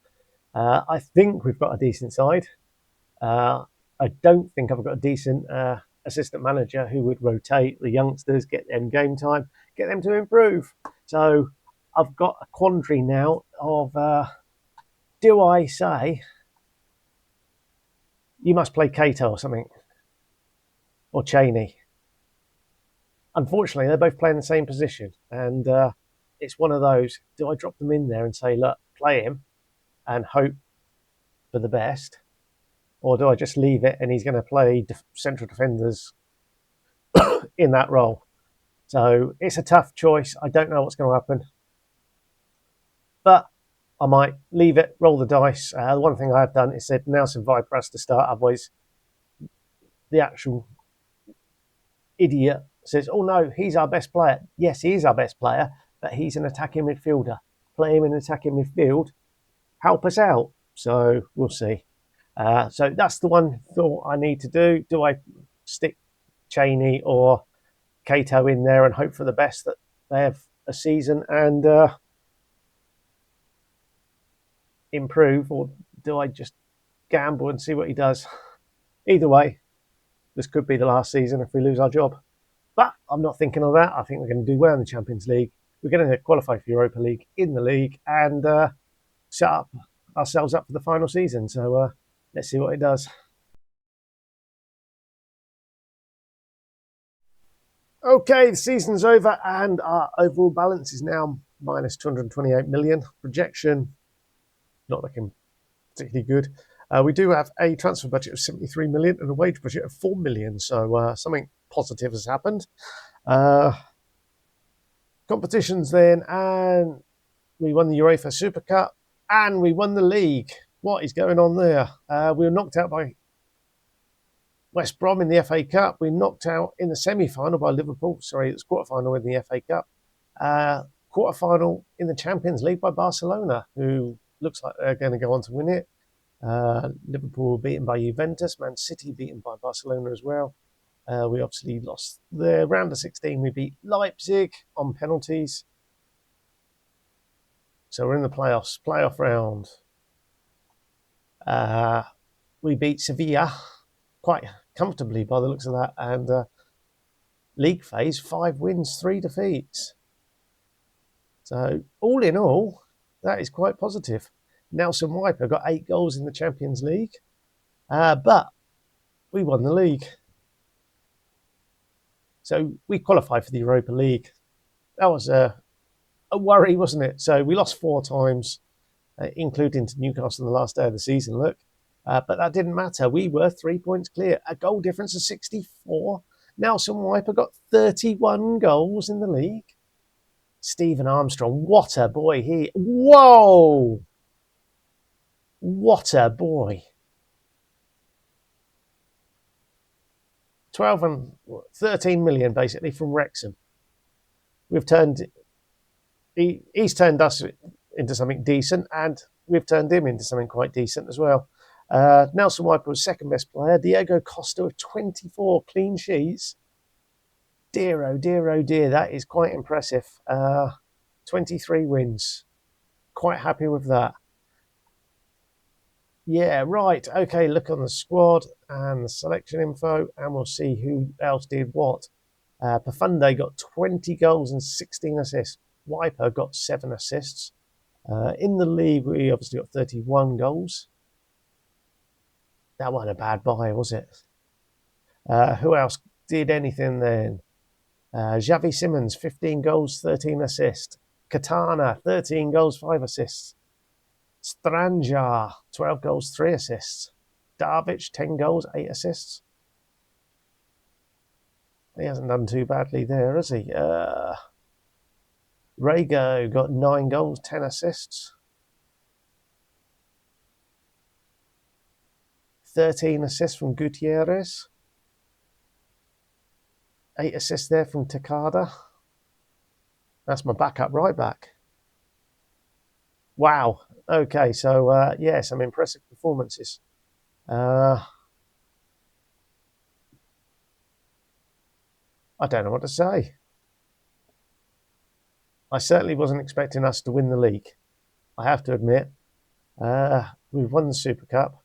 I think we've got a decent side. I don't think I've got a decent assistant manager who would rotate the youngsters, get them game time, get them to improve. So I've got a quandary now of do I say you must play Cato or something, or Cheney? Unfortunately, they're both playing the same position, and it's one of those, do I drop them in there and say, look, play him and hope for the best? Or do I just leave it and he's going to play central defenders in that role? So it's a tough choice. I don't know what's going to happen. But I might leave it, roll the dice. The one thing I have done is said Nelson Viper has to start. Otherwise, the actual idiot says, oh no, he's our best player. Yes, he is our best player, but he's an attacking midfielder. Play him in attacking midfield. Help us out. So we'll see. So that's the one thought I need to do. Do I stick Cheney or Cato in there and hope for the best that they have a season and improve, or do I just gamble and see what he does? Either way, this could be the last season if we lose our job. But I'm not thinking of that. I think we're going to do well in the Champions League. We're going to qualify for Europa League in the league and set up ourselves up for the final season. So let's see what it does. Okay, the season's over and our overall balance is now minus 228 million. Projection, not looking particularly good. We do have a transfer budget of 73 million and a wage budget of 4 million. So something positive has happened. Competitions then, and we won the UEFA Super Cup and we won the league. What is going on there? We were knocked out by West Brom in the FA Cup. We knocked out in the semi-final by Liverpool. Sorry, it was quarter-final in the FA Cup. Quarter-final in the Champions League by Barcelona, who looks like they're going to go on to win it. Liverpool beaten by Juventus. Man City beaten by Barcelona as well. We obviously lost the round of 16. We beat Leipzig on penalties. So we're in the playoffs, playoff round. We beat Sevilla quite comfortably by the looks of that. And league phase, 5 wins, 3 defeats. So all in all, that is quite positive. Nelson Viper got 8 goals in the Champions League. But we won the league. So we qualified for the Europa League. That was a worry, wasn't it? So we lost 4 times, including to Newcastle on the last day of the season, look. But that didn't matter. We were 3 points clear. A goal difference of 64. Nelson Viper got 31 goals in the league. Stephen Armstrong, what a boy he... Whoa! What a boy. 12 and 13 million basically from Wrexham. He's turned us into something decent, and we've turned him into something quite decent as well. Nelson Wiper was second best player. Diego Costa with 24 clean sheets. Dear, oh dear, oh dear. That is quite impressive. 23 wins. Quite happy with that. Yeah, right. Okay, look on the squad and the selection info, and we'll see who else did what. Pafunde got 20 goals and 16 assists. Wiper got 7 assists. In the league, we obviously got 31 goals. That wasn't a bad buy, was it? Who else did anything then? Xavi Simons, 15 goals, 13 assists. Katana, 13 goals, 5 assists. Stranja, 12 goals, 3 assists. Darvic, 10 goals, 8 assists. He hasn't done too badly there, has he? Rego got 9 goals, 10 assists. 13 assists from Gutierrez. 8 assists there from Takada. That's my backup right back. Wow. Okay, so yeah, some impressive performances. I don't know what to say. I certainly wasn't expecting us to win the league. I have to admit. We've won the Super Cup.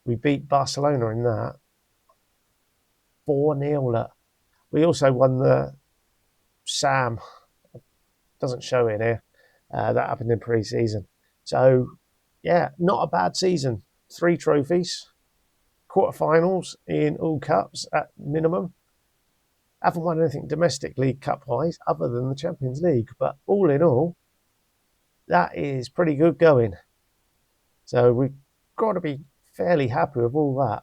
We beat Barcelona in that. 4-0. We also won the Sam. Doesn't show in here. That happened in pre-season. So, yeah, not a bad season. 3 trophies. Quarterfinals in all cups at minimum. Haven't won anything domestically cup-wise other than the Champions League. But all in all, that is pretty good going. So we've got to be fairly happy with all that.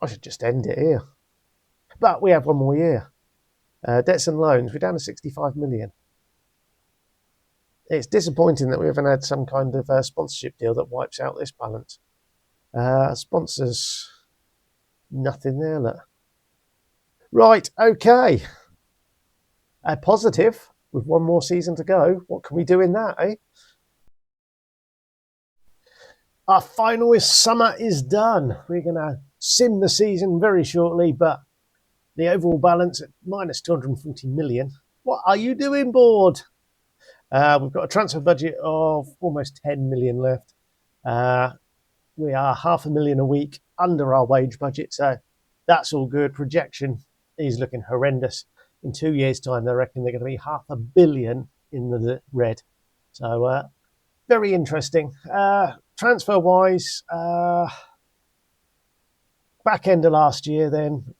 I should just end it here. But we have one more year. Debts and loans, we're down to 65 million. It's disappointing that we haven't had some kind of sponsorship deal that wipes out this balance. Sponsors, nothing there, look. Right, okay. A positive, with one more season to go. What can we do in that, eh? Our finalist summer is done. We're going to sim the season very shortly, but the overall balance at minus 240 million. What are you doing, board? We've got a transfer budget of almost 10 million left. We are $500,000 a week under our wage budget, so that's all good. Projection is looking horrendous. In 2 years' time, they reckon they're going to be $500 million in the red. So very interesting. Transfer-wise, back end of last year, then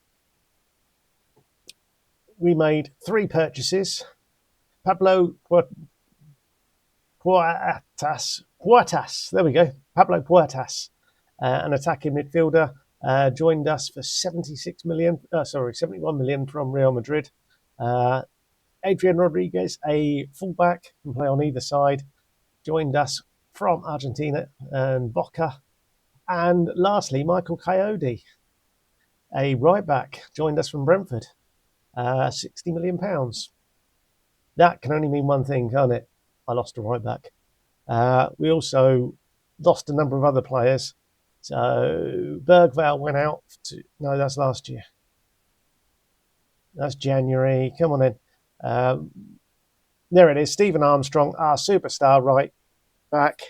we made 3 purchases. Pablo Puertas. There we go. Pablo Puertas, an attacking midfielder, joined us for 71 million from Real Madrid. Adrian Rodriguez, a fullback, can play on either side, joined us from Argentina and Boca. And lastly, Michael Coyote, a right back, joined us from Brentford. £60 million. That can only mean one thing, can't it? I lost a right back. We also lost a number of other players. So Bergvall went out. No, that's last year. That's January. Come on in. There it is. Stephen Armstrong, our superstar right back.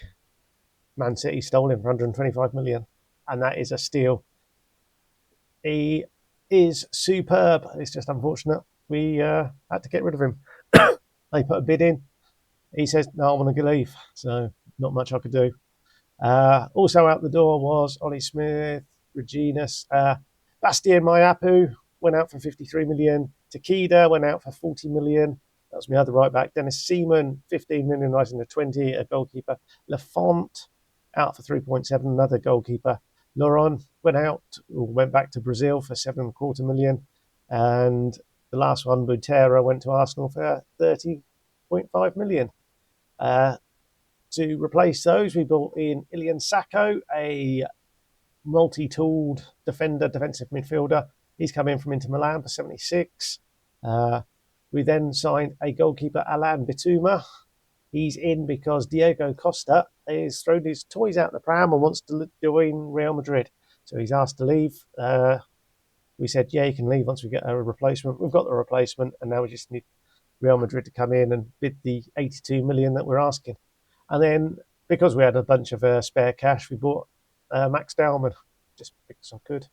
Man City stole him for 125 million. And that is a steal. He is superb. It's just unfortunate we had to get rid of him. They put a bid in. He says, no, I want to leave. So not much I could do. Also out the door was Ollie Smith, Reginas, Bastien Mayapu went out for 53 million. Takeda went out for 40 million. That was my other right back. Dennis Seaman, 15 million, rising to 20, a goalkeeper. Lafont out for 3.7, another goalkeeper. Laurent went back to Brazil for 7.25 million. And the last one, Butera, went to Arsenal for 30.5 million. To replace those, we brought in Ilian Sacco, a multi-tooled defensive midfielder. He's come in from Inter Milan for 76. We then signed a goalkeeper, Alan Bituma. He's in because Diego Costa has thrown his toys out the pram and wants to join Real Madrid. So he's asked to leave. We said, yeah, you can leave once we get a replacement. We've got the replacement, and now we just need Real Madrid to come in and bid the 82 million that we're asking. And then, because we had a bunch of spare cash, we bought Max Dowman, just because I could.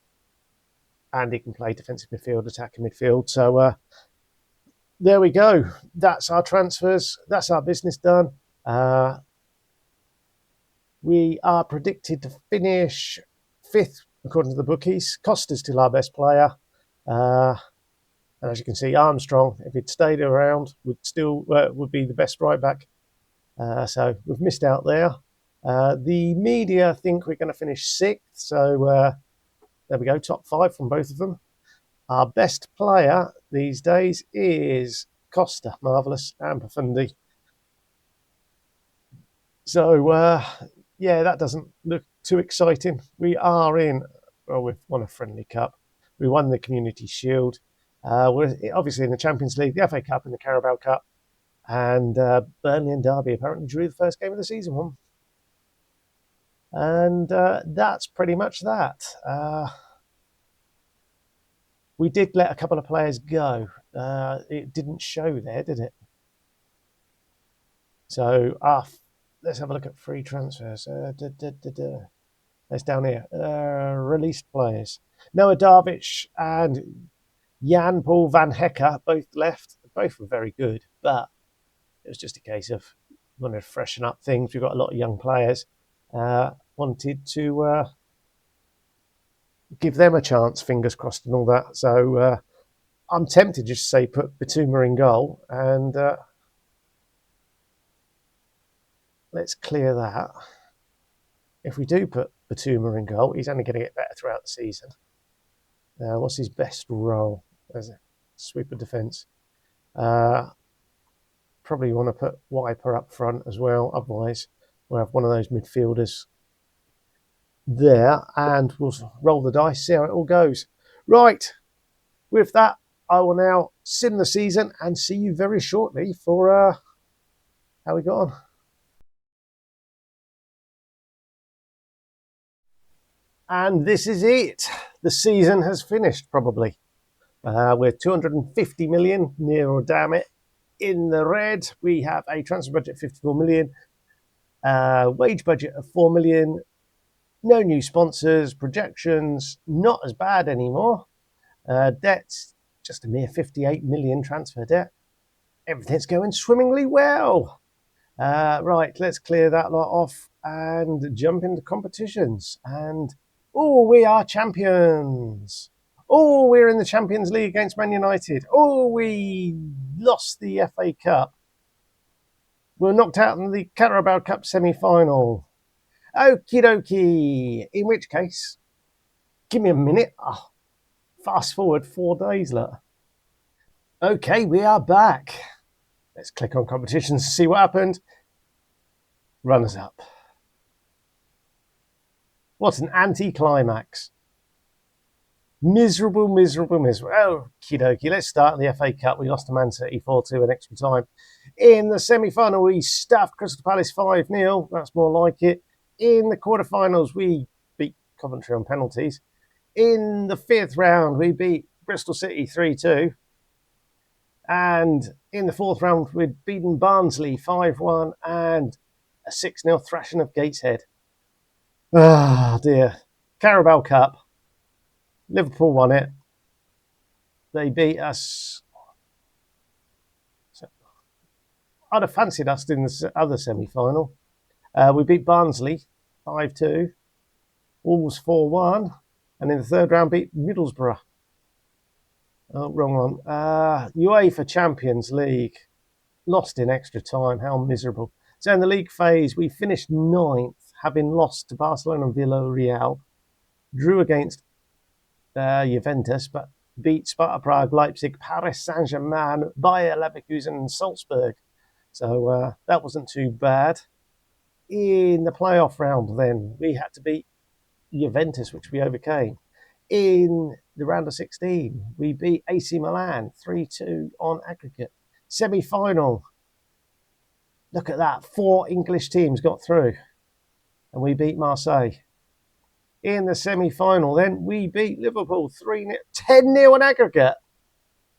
And he can play defensive midfield, attacking midfield. So there we go. That's our transfers. That's our business done. We are predicted to finish 5th, according to the bookies. Costa's still our best player. And as you can see, Armstrong, if he'd stayed around, would be the best right back. So we've missed out there. The media think we're going to finish 6th. So there we go, top 5 from both of them. Our best player these days is Costa, marvellous, and Profundi. So, yeah, that doesn't look too exciting. We are in, well, we've won a friendly cup. We won the Community Shield. We're obviously in the Champions League, the FA Cup and the Carabao Cup. And Burnley and Derby apparently drew the first game of the season one. And that's pretty much that. We did let a couple of players go. It didn't show there, did it? So, let's have a look at free transfers. That's down here. Released players. Noah Darvish and Jan Paul van Hecker both left. Both were very good, but it was just a case of wanting to freshen up things. We've got a lot of young players. Wanted to give them a chance, fingers crossed and all that. So I'm tempted just to say put Bituma in goal and let's clear that. If we do put Bituma in goal, he's only going to get better throughout the season. What's his best role as a sweeper defence? Probably want to put Wiper up front as well. Otherwise, we'll have one of those midfielders there and we'll roll the dice, see how it all goes. Right, with that, I will now sim the season and see you very shortly for how we got on. And this is it. The season has finished, probably. We're 250 million, near or damn it, in the red. We have a transfer budget of 54 million, wage budget of 4 million, no new sponsors, projections not as bad anymore. Debt's just a mere 58 million transfer debt. Everything's going swimmingly well. Right, let's clear that lot off and jump into competitions. And, oh, we are champions. Oh, we're in the Champions League against Man United. Oh, we lost the FA Cup. We're knocked out in the Carabao Cup semi-final. Okie dokie. In which case, give me a minute. Oh, fast forward 4 days, look. Okay, we are back. Let's click on competitions to see what happened. Runners up. What an anti-climax. Miserable. Oh, okie dokie. Let's start in the FA Cup. We lost to Man City 4-2 in extra time. In the semi-final, we stuffed Crystal Palace 5-0. That's more like it. In the quarterfinals, we beat Coventry on penalties. In the 5th round, we beat Bristol City 3-2. And in the 4th round, we'd beaten Barnsley 5-1 and a 6-0 thrashing of Gateshead. Ah, dear. Carabao Cup. Liverpool won it. They beat us. So I'd have fancied us in the other semi-final. We beat Barnsley 5-2. Wolves 4-1. And in the 3rd round, beat Middlesbrough. Oh, wrong one. UEFA Champions League. Lost in extra time. How miserable. So in the league phase, we finished 9th, having lost to Barcelona and Villarreal. Drew against Juventus, but beat Sparta Prague, Leipzig, Paris Saint-Germain, Bayer Leverkusen and Salzburg. So that wasn't too bad. In the playoff round, then we had to beat Juventus, which we overcame. In the round of 16, we beat AC Milan 3-2 on aggregate. Semi-final. Look at that. 4 English teams got through, and we beat Marseille. In the semi-final, then we beat Liverpool 3-0, 10-0 on aggregate.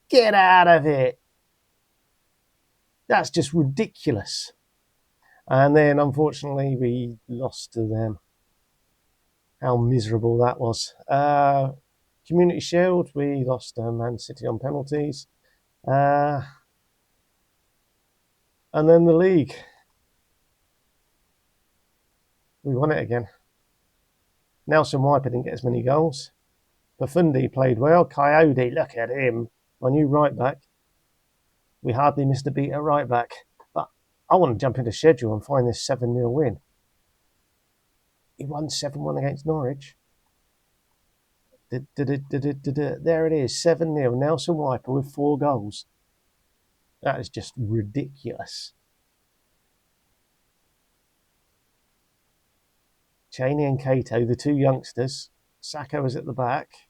Get out of it. That's just ridiculous. And then, unfortunately, we lost to them. How miserable that was. Community Shield, we lost to Man City on penalties. And then the league. We won it again. Nelson Wiper didn't get as many goals. Pafundi played well. Coyote, look at him. My new right back. We hardly missed a beat at right back. But I want to jump into schedule and find this 7-0 win. He won 7-1 against Norwich. There it is, 7-0. Nelson Wiper with 4 goals. That is just ridiculous. Cheney and Cato, the 2 youngsters. Sacco was at the back,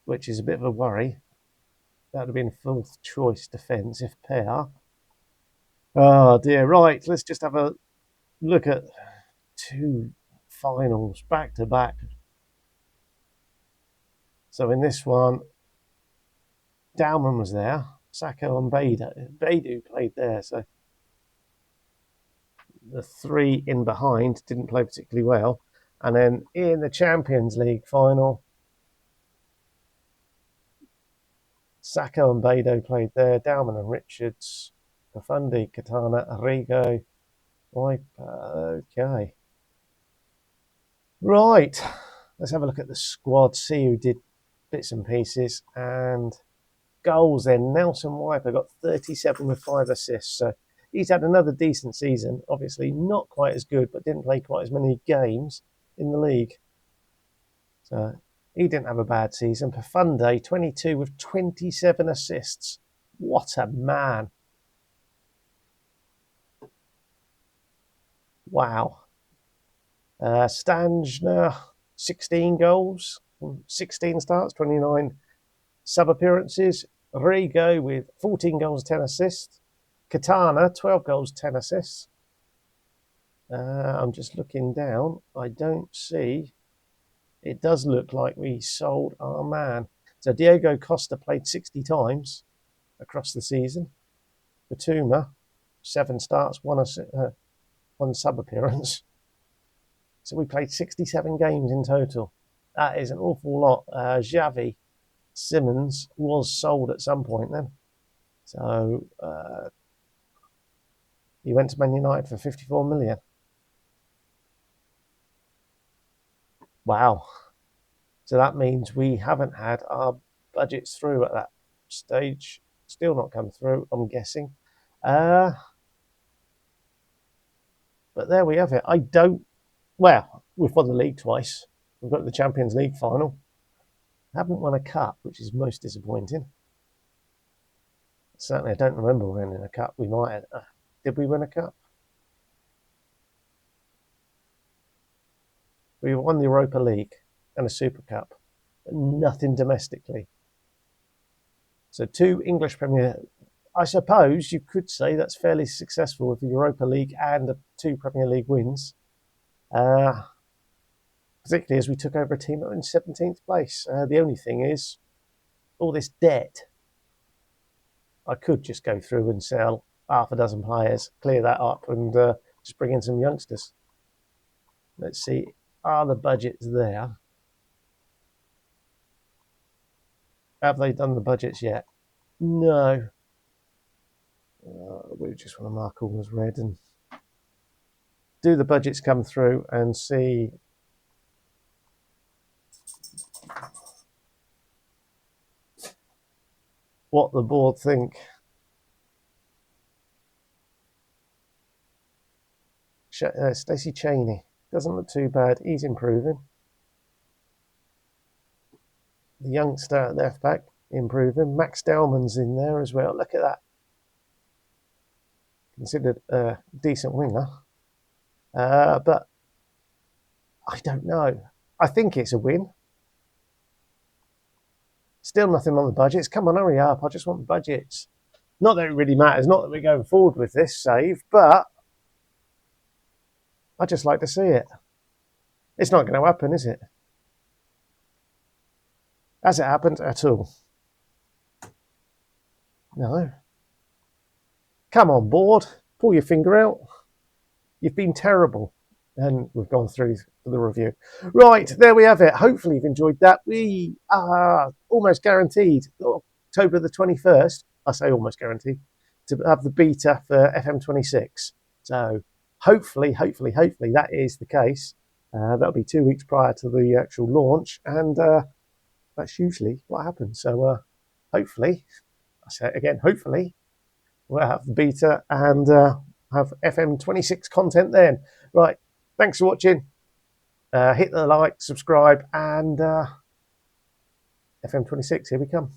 which is a bit of a worry. That would have been fourth choice defence if pair. Oh dear, right, let's just have a look at 2 finals back to back. So in this one, Dowman was there, Sacco and Beidou played there, so the 3 in behind didn't play particularly well. And then in the Champions League final, Sacco and Beidou played there, Dowman and Richards, Profundi, Katana, Arrigo, Wiper. Okay. Right. Let's have a look at the squad, see who did bits and pieces. And goals then. Nelson Wiper got 37 with 5 assists. So he's had another decent season. Obviously not quite as good, but didn't play quite as many games in the league. So he didn't have a bad season. Pafunde, 22 with 27 assists. What a man. Wow. Stanjner, 16 goals, 16 starts, 29 sub-appearances. Rigo with 14 goals, 10 assists. Katana, 12 goals, 10 assists. I'm just looking down. I don't see. It does look like we sold our man. So Diego Costa played 60 times across the season. Batuma, 7 starts, 1 sub-appearance. So we played 67 games in total. That is an awful lot. Xavi Simmons was sold at some point then. So he went to Man United for 54 million. Wow. So that means we haven't had our budgets through at that stage. Still not come through, I'm guessing. But there we have it. Well, we've won the league twice. We've got the Champions League final. Haven't won a cup, which is most disappointing. Certainly, I don't remember winning a cup. We might have. Did we win a cup? We won the Europa League and a Super Cup, but nothing domestically. So 2 English Premier. I suppose you could say that's fairly successful with the Europa League and 2 Premier League wins. Particularly as we took over a team that was in 17th place. The only thing is, all this debt. I could just go through and sell half a dozen players, clear that up, and just bring in some youngsters. Let's see, are the budgets there? Have they done the budgets yet? No. We just want to mark all as red and do the budgets come through and see what the board think. Stacey Cheney doesn't look too bad. He's improving. The youngster at left back improving. Max Dellman's in there as well. Look at that. considered a decent winger. But I don't know. I think it's a win. Still nothing on the budgets. Come on, hurry up. I just want the budgets. Not that it really matters. Not that we're going forward with this save, but I just like to see it. It's not going to happen, is it? Has it happened at all? No. Come on, board. Pull your finger out. You've been terrible. And we've gone through the review. Right, there we have it. Hopefully you've enjoyed that. We are almost guaranteed October the 21st. I say almost guaranteed to have the beta for FM26. So hopefully that is the case. That'll be 2 weeks prior to the actual launch, and that's usually what happens. So hopefully, I say it again, hopefully we'll have the beta and have FM26 content then. Right, thanks for watching. Hit the like, subscribe, and FM26, here we come.